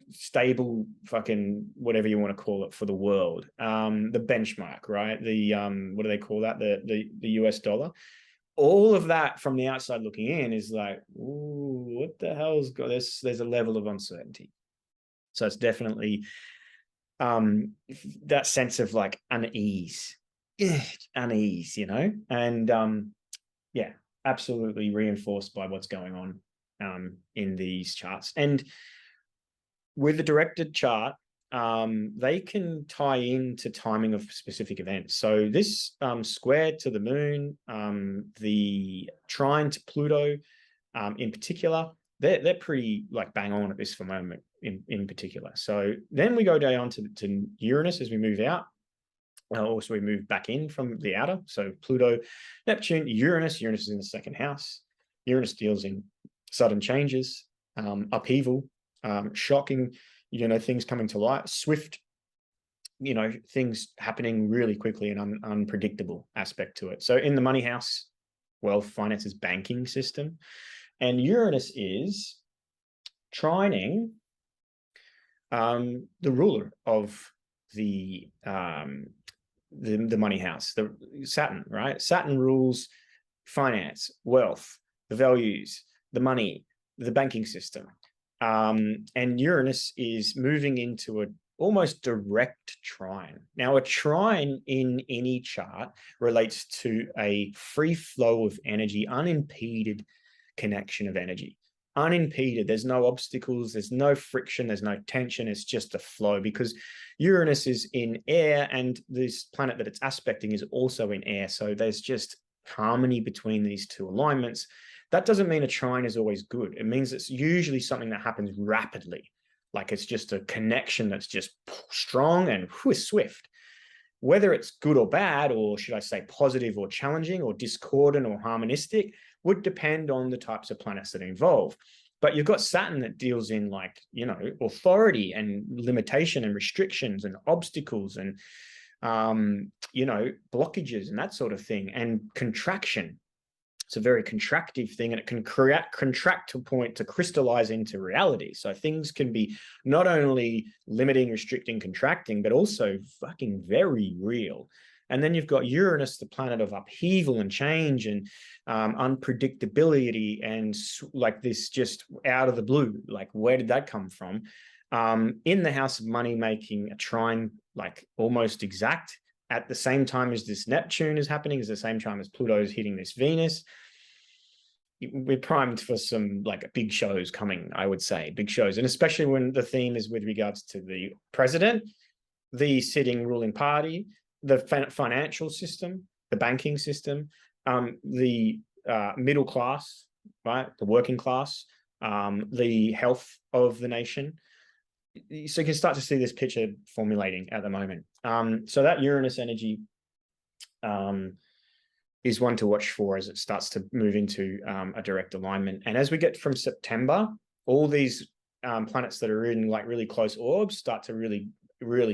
stable fucking whatever you want to call it for the world, the benchmark, right? The what do they call that? The US dollar. All of that from the outside looking in is like, ooh, what the hell's got this? There's a level of uncertainty. So it's definitely that sense of like unease, and yeah, absolutely reinforced by what's going on in these charts. And with the directed chart, they can tie into timing of specific events. So this square to the moon, the trine to Pluto, in particular, they're pretty like bang on at this for moment in particular. So then we go down to Uranus as we move out. Also, we move back in from the outer. So Pluto, Neptune, Uranus. Uranus is in the second house. Uranus deals in sudden changes, upheaval, shocking, things coming to light, swift, things happening really quickly and unpredictable aspect to it. So in the money house, wealth, finances, banking system, and Uranus is trining the ruler of the money house, the Saturn, right? Saturn rules finance, wealth, the values, the money, the banking system. And Uranus is moving into a almost direct trine. Now, a trine in any chart relates to a free flow of energy, unimpeded connection of energy. Unimpeded, there's no obstacles, there's no friction, there's no tension, it's just a flow, because Uranus is in air and this planet that it's aspecting is also in air. So there's just harmony between these two alignments. That doesn't mean a trine is always good. It means it's usually something that happens rapidly. Like it's just a connection that's just strong and swift. Whether it's good or bad, or should I say positive or challenging or discordant or harmonistic, would depend on the types of planets that are involved. But you've got Saturn that deals in like, authority and limitation and restrictions and obstacles and, blockages and that sort of thing, and contraction. It's a very contractive thing, and it can contract to a point to crystallize into reality. So things can be not only limiting, restricting, contracting, but also fucking very real. And then you've got Uranus, the planet of upheaval and change and unpredictability, and like this just out of the blue, like where did that come from? In the house of money, making a trine like almost exact at the same time as this Neptune is happening, is the same time as Pluto is hitting this Venus. We're primed for some like big shows coming, I would say, big shows. And especially when the theme is with regards to the president, the sitting ruling party, the financial system, the banking system, the middle class, right? The working class, the health of the nation. So you can start to see this picture formulating at the moment. So that Uranus energy is one to watch for as it starts to move into a direct alignment. And as we get from September, all these planets that are in like really close orbs start to really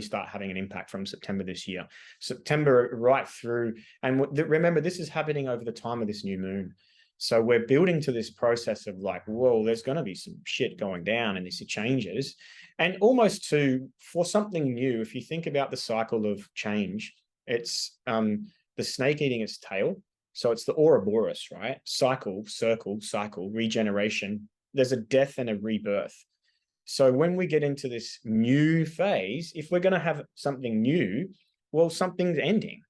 start having an impact from September this year. September right through. And remember, this is happening over the time of this new moon. So we're building to this process of like, whoa, there's going to be some shit going down and these changes. And almost for something new, if you think about the cycle of change, it's the snake eating its tail. So it's the Ouroboros, right? Cycle, circle, cycle, regeneration. There's a death and a rebirth. So when we get into this new phase, if we're going to have something new, well, something's ending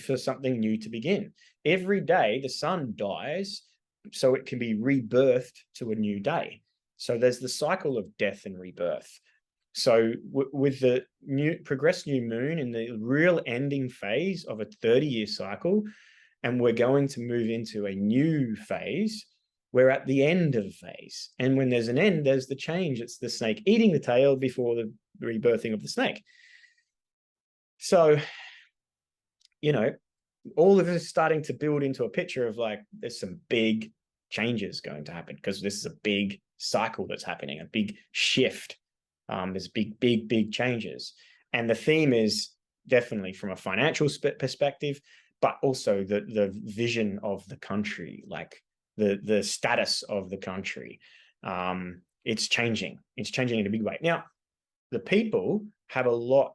for something new to begin. Every day the sun dies so it can be rebirthed to a new day. So there's the cycle of death and rebirth. So with the progressed new moon in the real ending phase of a 30-year cycle, and we're going to move into a new phase, we're at the end of phase. And when there's an end, there's the change. It's the snake eating the tail before the rebirthing of the snake. So, all of this is starting to build into a picture of like, there's some big changes going to happen because this is a big cycle that's happening, a big shift. There's big changes. And the theme is definitely from a financial perspective, but also the vision of the country, like the status of the country. It's changing. It's changing in a big way. Now, the people have a lot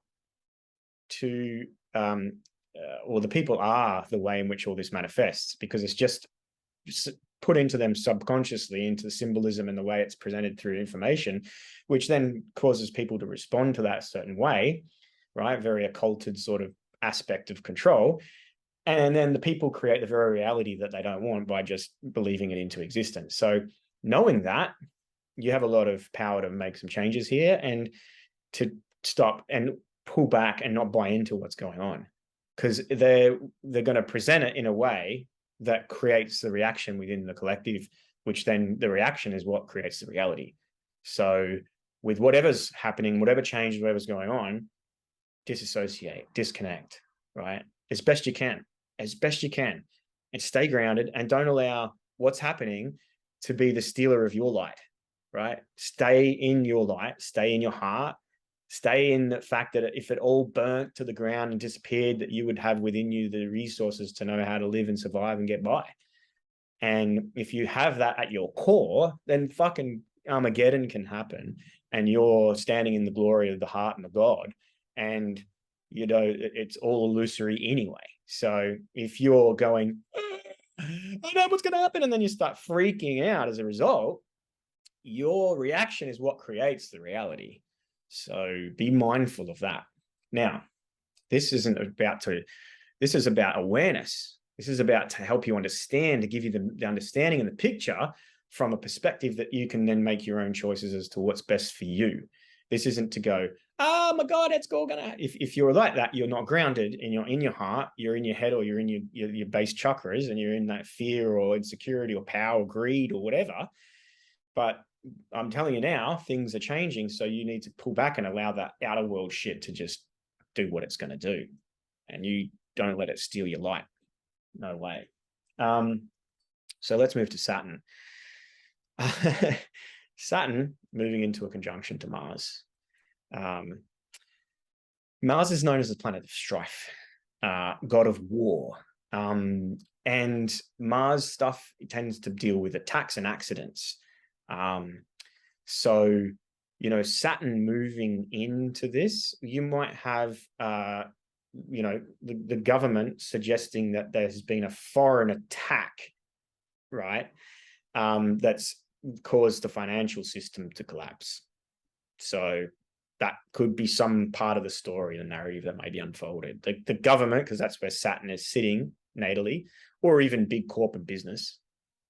to, or the people are the way in which all this manifests, because it's just put into them subconsciously, into the symbolism and the way it's presented through information, which then causes people to respond to that certain way, right? Very occulted sort of aspect of control. And then the people create the very reality that they don't want by just believing it into existence. So knowing that, you have a lot of power to make some changes here and to stop and pull back and not buy into what's going on, because they're going to present it in a way that creates the reaction within the collective, which then the reaction is what creates the reality. So with whatever's happening, whatever change, whatever's going on, disassociate, disconnect, right? As best you can, and stay grounded, and don't allow what's happening to be the stealer of your light, right? Stay in your light, stay in your heart, stay in the fact that if it all burnt to the ground and disappeared, that you would have within you the resources to know how to live and survive and get by. And if you have that at your core, then fucking Armageddon can happen, and you're standing in the glory of the heart and of God. And, you know, it's all illusory anyway. So if you're going, I know what's going to happen, and then you start freaking out as a result, your reaction is what creates the reality. So be mindful of that. Now, this is about awareness. This is about to help you understand, to give you the understanding and the picture from a perspective that you can then make your own choices as to what's best for you. This isn't to go, oh my God, it's all gonna. If you're like that, you're not grounded, and you're in your heart, you're in your head, or you're in your base chakras, and you're in that fear or insecurity or power or greed or whatever. But I'm telling you now, things are changing, so you need to pull back and allow that outer world shit to just do what it's going to do, and you don't let it steal your light. No way. So let's move to Saturn. Saturn moving into a conjunction to Mars. Mars is known as the planet of strife, god of war. And Mars stuff tends to deal with attacks and accidents. So, you know, Saturn moving into this, you might have, you know, the government suggesting that there's been a foreign attack, right? That's caused the financial system to collapse. So that could be some part of the story, the narrative that may be unfolded. The government, because that's where Saturn is sitting natally, or even big corporate business,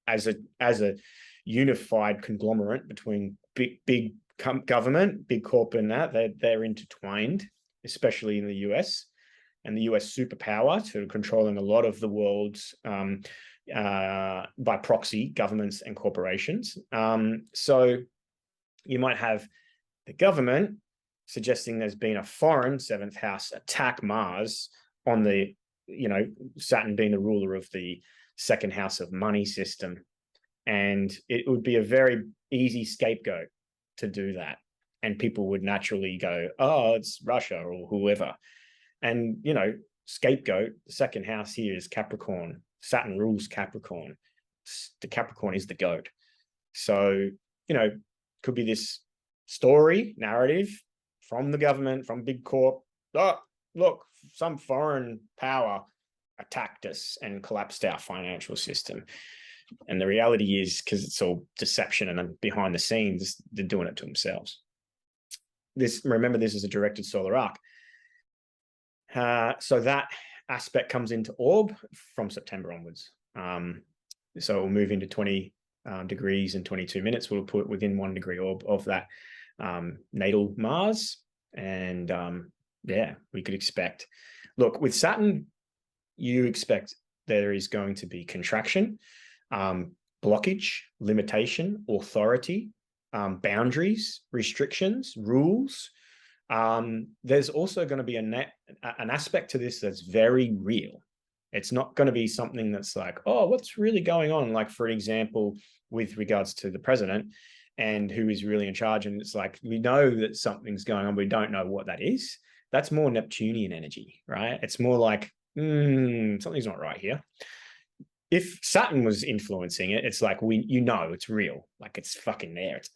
as a unified conglomerate between big government, big corporate, and that they're intertwined, especially in the US, and the US superpower, sort of controlling a lot of the world's by proxy governments and corporations. So you might have the government suggesting there's been a foreign seventh house attack Mars on the, you know, Saturn being the ruler of the second house of money system. And it would be a very easy scapegoat to do that. And people would naturally go, oh, it's Russia or whoever. And, you know, scapegoat, the second house here is Capricorn. Saturn rules Capricorn. The Capricorn is the goat. So, you know, could be this story, narrative from the government, from big corp. Oh, look, some foreign power attacked us and collapsed our financial system. And the reality is, because it's all deception and behind the scenes, they're doing it to themselves. Remember, this is a directed solar arc. So that aspect comes into orb from September onwards. So we'll move into 20 degrees and 22 minutes. We'll put within 1 degree orb of that natal Mars. And yeah, we could expect, look, with Saturn, you expect there is going to be contraction, blockage, limitation, authority, boundaries, restrictions, rules. There's also going to be an aspect to this that's very real. It's not going to be something that's like, oh, what's really going on? Like, for example, with regards to the president and who is really in charge. And it's like, we know that something's going on, but we don't know what that is. That's more Neptunian energy, right? It's more like, something's not right here. If Saturn was influencing it, it's like, it's real. Like, it's fucking there. It's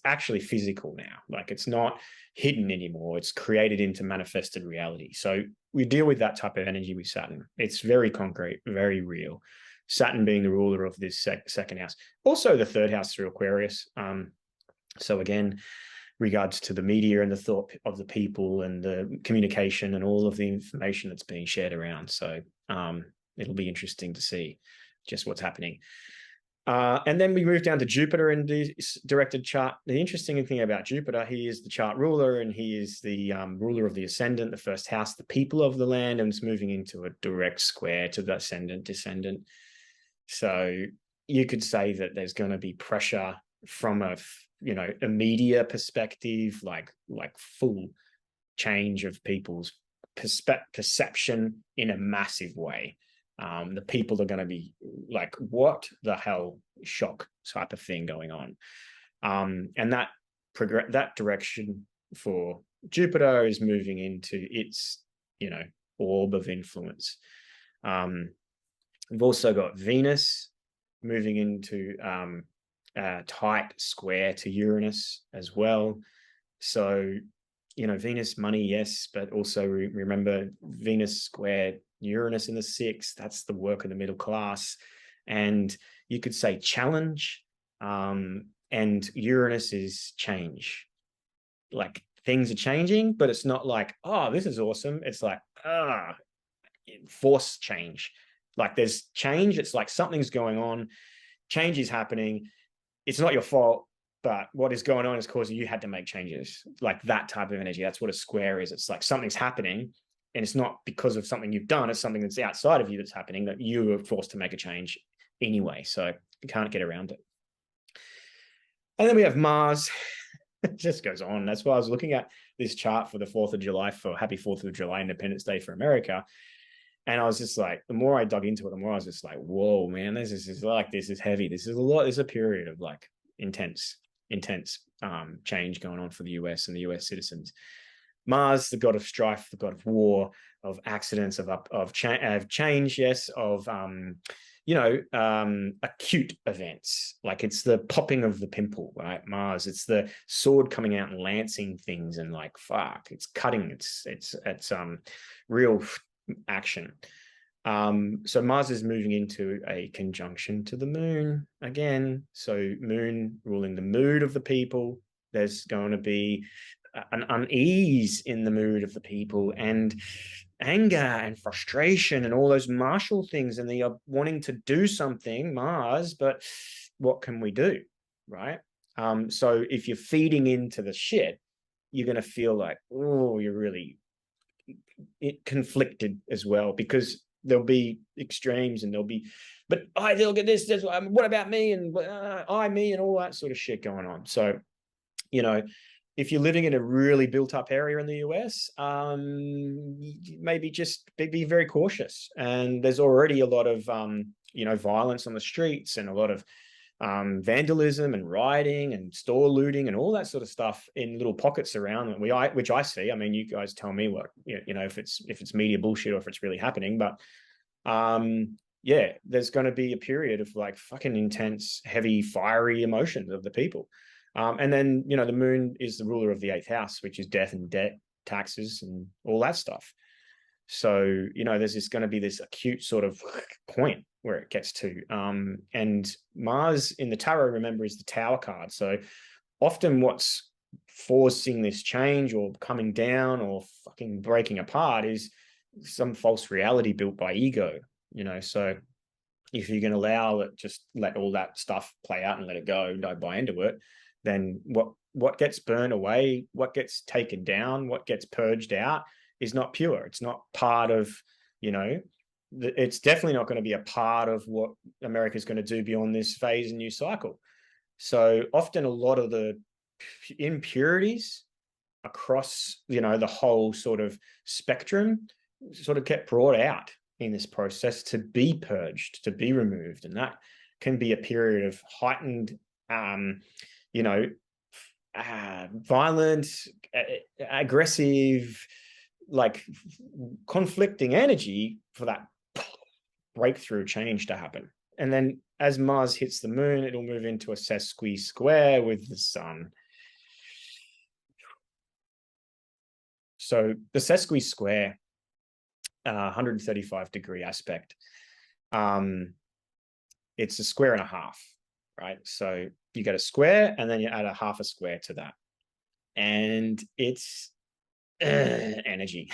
actually physical now. Like, it's not hidden anymore. It's created into manifested reality. So we deal with that type of energy with Saturn. It's very concrete, very real. Saturn being the ruler of this second house. Also the third house through Aquarius. So again, regards to the media and the thought of the people and the communication and all of the information that's being shared around. So it'll be interesting to see just what's happening. And then we move down to Jupiter in the directed chart. The interesting thing about Jupiter, he is the chart ruler, and he is the ruler of the ascendant, the first house, the people of the land, and it's moving into a direct square to the ascendant, descendant. So you could say that there's going to be pressure from a media perspective, like full change of people's perception in a massive way. The people are going to be like, what the hell, shock type of thing going on. And that direction for Jupiter is moving into its, orb of influence. We've also got Venus moving into a tight square to Uranus as well. So, Venus, money, yes, but also remember Venus square Uranus in the sixth, that's the work of the middle class. And you could say challenge, and Uranus is change. Like, things are changing, but it's not like, oh, this is awesome. It's like, force change. Like, there's change. It's like something's going on. Change is happening. It's not your fault, but what is going on is causing you had to make changes. Like, that type of energy. That's what a square is. It's like something's happening, and it's not because of something you've done. It's something that's outside of you that's happening, that you are forced to make a change anyway. So you can't get around it. And then we have Mars. It just goes on. That's why I was looking at this chart for the 4th of July, for Happy 4th of July, Independence Day for America. And I was just like, the more I dug into it, the more I was just like, whoa, man, this is heavy. This is a lot. There's a period of like intense change going on for the US and the US citizens. Mars, the god of strife, the god of war, of accidents, of change, yes, of acute events. Like, it's the popping of the pimple, right? Mars, it's the sword coming out and lancing things, and like, fuck, it's cutting, it's real action. So Mars is moving into a conjunction to the moon again. So moon ruling the mood of the people. There's going to be an unease in the mood of the people, and anger and frustration and all those martial things, and they are wanting to do something, Mars, but what can we do, right? So if you're feeding into the shit, you're going to feel like, oh, you're really conflicted as well, because there'll be extremes, and there'll be, but I look at this, what about me, and me, and all that sort of shit going on. So, if you're living in a really built-up area in the US, maybe just be very cautious. And there's already a lot of, violence on the streets, and a lot of vandalism and rioting and store looting and all that sort of stuff in little pockets around, which I see. I mean, you guys tell me what, if it's media bullshit or if it's really happening. But there's going to be a period of like fucking intense, heavy, fiery emotions of the people. And then, the moon is the ruler of the 8th house, which is death and debt, taxes, and all that stuff. So, there's just going to be this acute sort of point where it gets to. And Mars in the tarot, remember, is the Tower card. So often what's forcing this change or coming down or fucking breaking apart is some false reality built by ego, So if you can allow it, just let all that stuff play out and let it go, don't buy into it, then what gets burned away, what gets taken down, what gets purged out is not pure. It's not part of, it's definitely not going to be a part of what America is going to do beyond this phase and new cycle. So often a lot of the impurities across, the whole sort of spectrum sort of get brought out in this process to be purged, to be removed. And that can be a period of heightened, you know, violent, aggressive, like conflicting energy for that breakthrough change to happen. And then as Mars hits the moon, it'll move into a sesqui square with the sun. So the sesqui square, 135-degree aspect, it's a square and a half, right? So you get a square and then you add a half a square to that. And it's energy.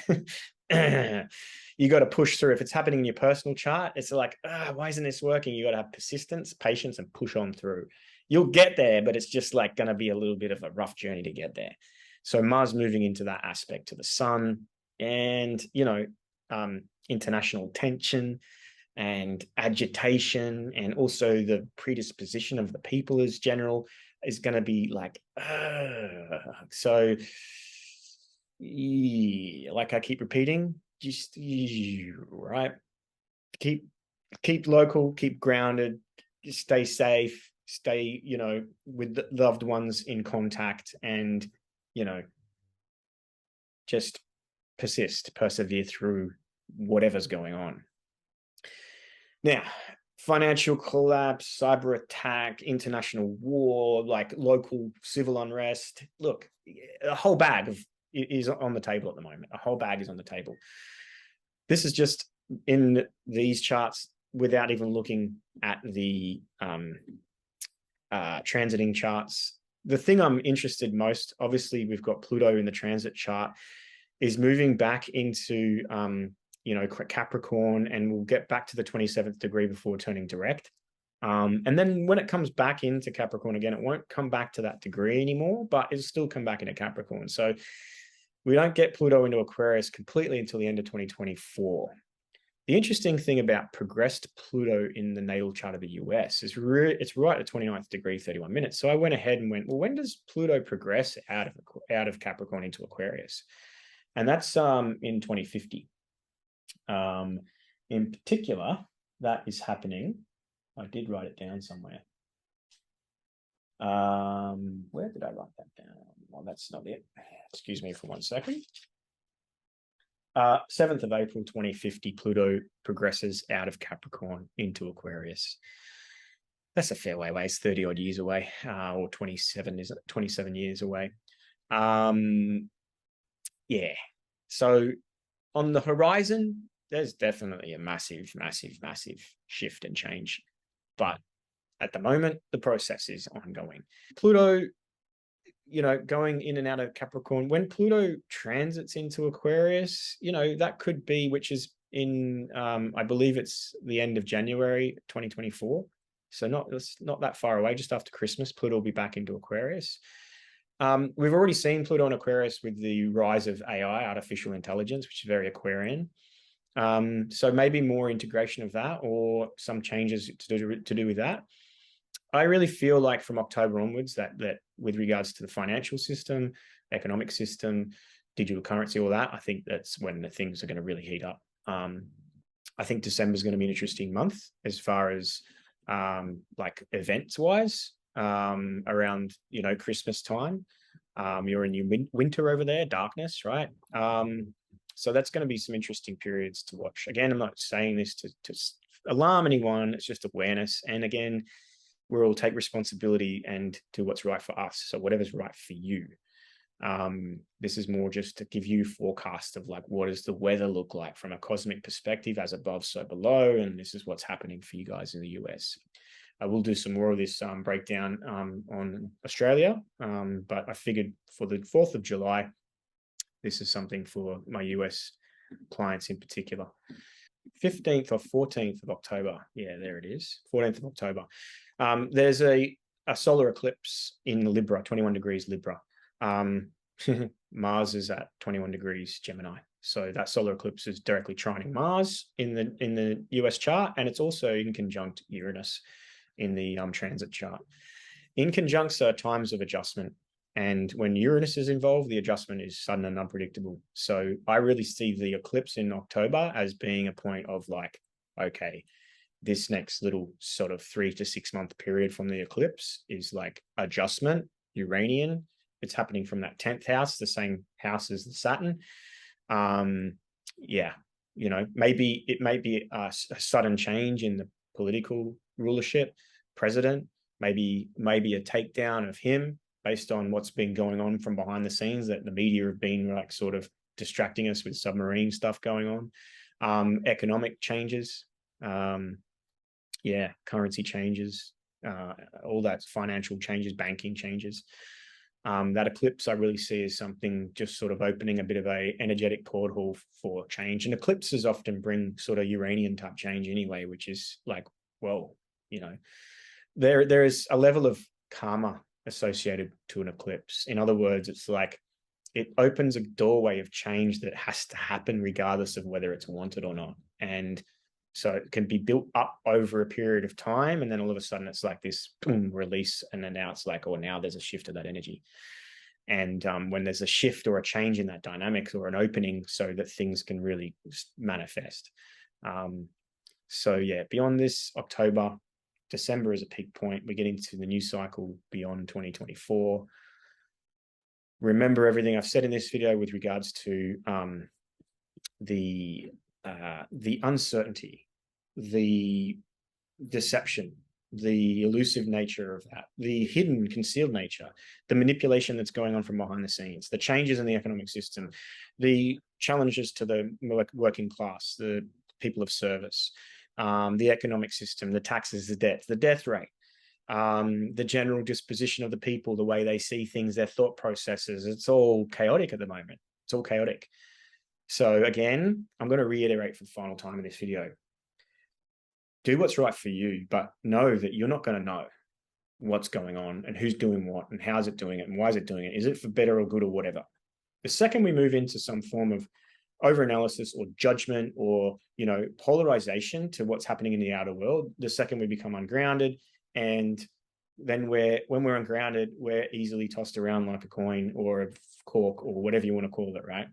You got to push through. If it's happening in your personal chart, it's like, why isn't this working? You got to have persistence, patience, and push on through. You'll get there, but it's just like going to be a little bit of a rough journey to get there. So Mars moving into that aspect to the sun, and international tension and agitation, and also the predisposition of the people as general is going to be like, so like I keep repeating, just right, keep local, keep grounded, just stay safe, stay with the loved ones in contact, and just persevere through whatever's going on. Now, financial collapse, cyber attack, international war, like local civil unrest. Look, a whole bag is on the table at the moment. A whole bag is on the table. This is just in these charts without even looking at the transiting charts. The thing I'm interested most, obviously, we've got Pluto in the transit chart, is moving back into Capricorn, and we'll get back to the 27th degree before turning direct. And then when it comes back into Capricorn again, it won't come back to that degree anymore, but it'll still come back into Capricorn. So we don't get Pluto into Aquarius completely until the end of 2024. The interesting thing about progressed Pluto in the natal chart of the US is it's right at 29th degree, 31 minutes. So I went ahead and went, well, when does Pluto progress out of Capricorn into Aquarius? And that's in 2050. In particular, that is happening. I did write it down somewhere. Where did I write that down? Well, that's not it. Excuse me for 1 second. 7th of April 2050, Pluto progresses out of Capricorn into Aquarius. That's a fair way away. It's 30 odd years away, or 27, is it? 27 years away. Yeah. So on the horizon, there's definitely a massive, massive, massive shift and change. But at the moment, the process is ongoing. Pluto, going in and out of Capricorn, when Pluto transits into Aquarius, that could be, which is in, I believe it's the end of January 2024. So it's not that far away, just after Christmas, Pluto will be back into Aquarius. We've already seen Pluto in Aquarius with the rise of AI, artificial intelligence, which is very Aquarian. So maybe more integration of that, or some changes to do with that. I really feel like from October onwards that with regards to the financial system, economic system, digital currency, all that, I think that's when the things are going to really heat up. I think December is going to be an interesting month as far as like events wise, around Christmas time. You're in your winter over there, darkness, right? So that's going to be some interesting periods to watch. Again, I'm not saying this to alarm anyone. It's just awareness. And again, we'll all take responsibility and do what's right for us. So whatever's right for you. This is more just to give you forecast of like, what does the weather look like from a cosmic perspective, as above, so below. And this is what's happening for you guys in the US. I will do some more of this breakdown on Australia. But I figured for the 4th of July, this is something for my US clients in particular. 15th or 14th of October. Yeah, there it is. 14th of October. There's a solar eclipse in Libra, 21 degrees Libra. Mars is at 21 degrees Gemini. So that solar eclipse is directly trining Mars in the US chart, and it's also in conjunct Uranus in the transit chart. In conjuncts are times of adjustment, And when Uranus is involved, the adjustment is sudden and unpredictable. So I really see the eclipse in October as being a point of like, okay, this next little sort of 3 to 6 month period from the eclipse is like adjustment, Uranian. It's happening from that 10th house, the same house as the Saturn. Yeah, you know, maybe it may be a sudden change in the political rulership, president, maybe a takedown of him based on what's been going on from behind the scenes, that the media have been like sort of distracting us with submarine stuff going on. Economic changes, yeah, currency changes, all that, financial changes, banking changes. That eclipse I really see as something just sort of opening a bit of a energetic porthole for change. And eclipses often bring sort of Uranian type change anyway, which is like, well, you know, there is a level of karma associated to an eclipse. In other words, it's like it opens a doorway of change that has to happen regardless of whether it's wanted or not. And so it can be built up over a period of time, and then all of a sudden it's like this boom release, and then now it's like, oh, now there's a shift of that energy. And when there's a shift or a change in that dynamics or an opening, so that things can really manifest. So yeah, beyond this, October, December is a peak point. We get into the new cycle beyond 2024. Remember everything I've said in this video with regards to the uncertainty, the deception, the elusive nature of that, the hidden, concealed nature, the manipulation that's going on from behind the scenes, the changes in the economic system, the challenges to the working class, the people of service, the economic system, the taxes, the death rate, the general disposition of the people, the way they see things, their thought processes. It's all chaotic at the moment. It's all chaotic. So again, I'm going to reiterate for the final time in this video. Do what's right for you, but know that you're not going to know what's going on and who's doing what and how's it doing it and why is it doing it. Is it for better or good or whatever? The second we move into some form of overanalysis or judgment or, you know, polarization to what's happening in the outer world, the second we become ungrounded. And then when we're ungrounded, we're easily tossed around like a coin or a cork or whatever you want to call it, right?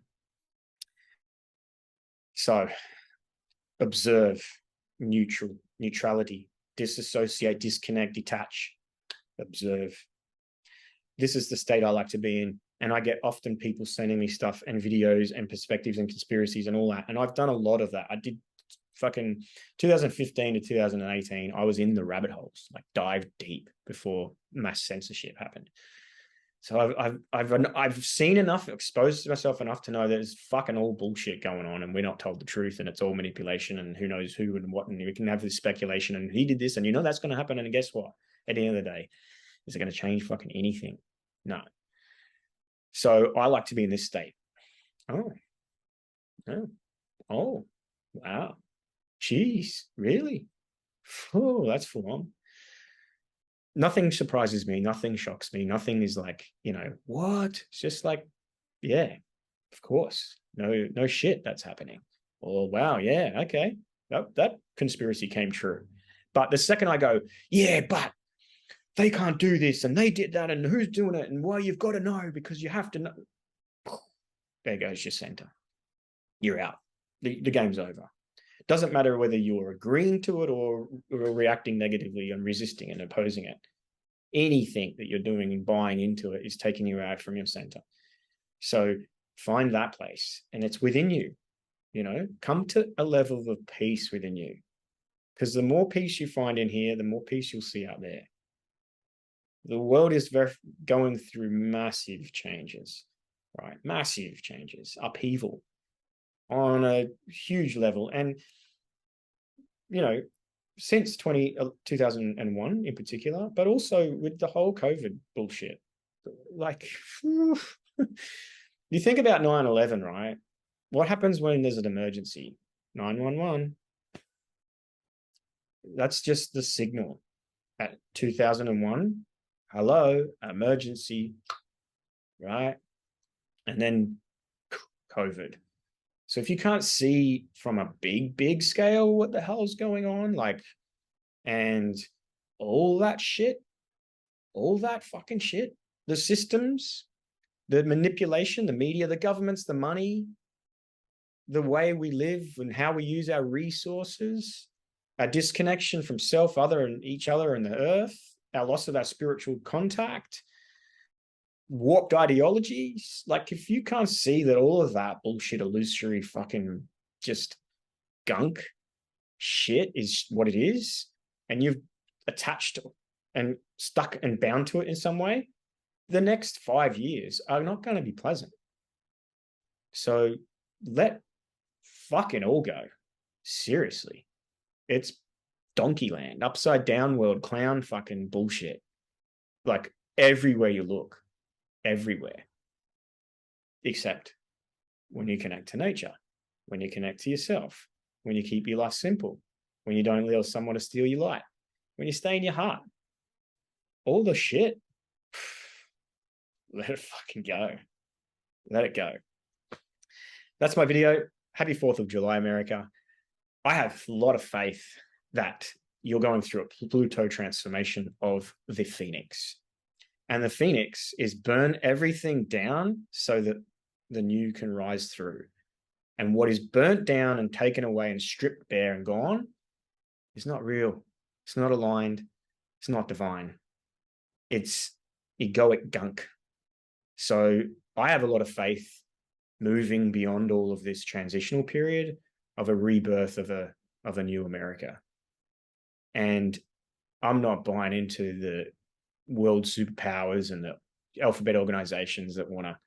So observe, neutrality, disassociate, disconnect, detach, observe. This is the state I like to be in. And I get often people sending me stuff and videos and perspectives and conspiracies and all that. And I've done a lot of that. I did fucking 2015 to 2018. I was in the rabbit holes, like dived deep before mass censorship happened. So I've seen enough, exposed myself enough to know there's fucking all bullshit going on, and we're not told the truth, and it's all manipulation, and who knows who and what, and we can have this speculation, and he did this, and you know that's going to happen, and guess what? At the end of the day, is it going to change fucking anything? No. So I like to be in this state. Oh, wow. Jeez, really? Oh, that's full on. Nothing surprises me. Nothing shocks me. Nothing is like, you know, what? It's just like, yeah, of course. No shit, that's happening. Or wow, yeah, okay. That conspiracy came true. But the second I go, yeah, but they can't do this and they did that and who's doing it and why, you've got to know because you have to know. There goes your center. You're out. The game's over. Doesn't matter whether you're agreeing to it or reacting negatively and resisting and opposing it. Anything that you're doing and buying into it is taking you out from your center. So find that place, and it's within you. You know, come to a level of peace within you, because the more peace you find in here, the more peace you'll see out there. The world is going through massive changes, right? Massive changes, upheaval on a huge level. And, you know, since 2001 in particular, but also with the whole COVID bullshit, like, you think about 9/11, right? What happens when there's an emergency? 911. That's just the signal. At 2001, hello, emergency, right? And then COVID. So if you can't see from a big scale what the hell's going on, like, and all that shit, all that fucking shit, the systems, the manipulation, the media, the governments, the money, the way we live and how we use our resources, our disconnection from self, other, and each other and the earth, our loss of our spiritual contact, warped ideologies. Like, if you can't see that all of that bullshit, illusory, fucking just gunk shit is what it is, and you've attached and stuck and bound to it in some way, the next 5 years are not going to be pleasant. So let fucking all go. Seriously. It's donkey land, upside down world, clown fucking bullshit. Like, everywhere you look, everywhere. Except when you connect to nature, when you connect to yourself, when you keep your life simple, when you don't allow someone to steal your light, when you stay in your heart. All the shit, let it fucking go. Let it go. That's my video. Happy 4th of July, America. I have a lot of faith that you're going through a Pluto transformation of the Phoenix. And the Phoenix is burn everything down so that the new can rise through. And what is burnt down and taken away and stripped bare and gone is not real. It's not aligned. It's not divine. It's egoic gunk. So I have a lot of faith moving beyond all of this transitional period of a rebirth of a new America. And I'm not buying into the world superpowers and the alphabet organizations that want to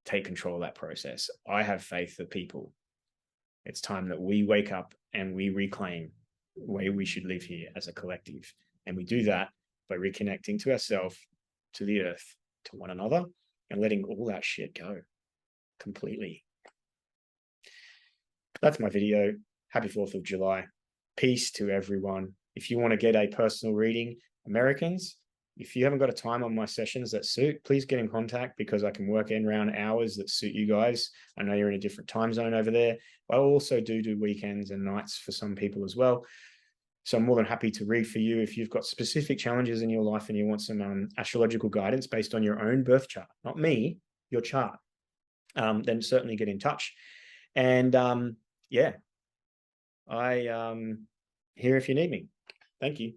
take control of that process. I have faith that people, it's time that we wake up and we reclaim the way we should live here as a collective. And we do that by reconnecting to ourselves, to the earth, to one another, and letting all that shit go completely. That's my video. Happy 4th of July. Peace to everyone. If you want to get a personal reading, Americans, if you haven't got a time on my sessions that suit, please get in contact, because I can work in around hours that suit you guys. I know you're in a different time zone over there. I also do weekends and nights for some people as well. So I'm more than happy to read for you. If you've got specific challenges in your life and you want some astrological guidance based on your own birth chart, not me, your chart, then certainly get in touch. And yeah, I here if you need me. Thank you.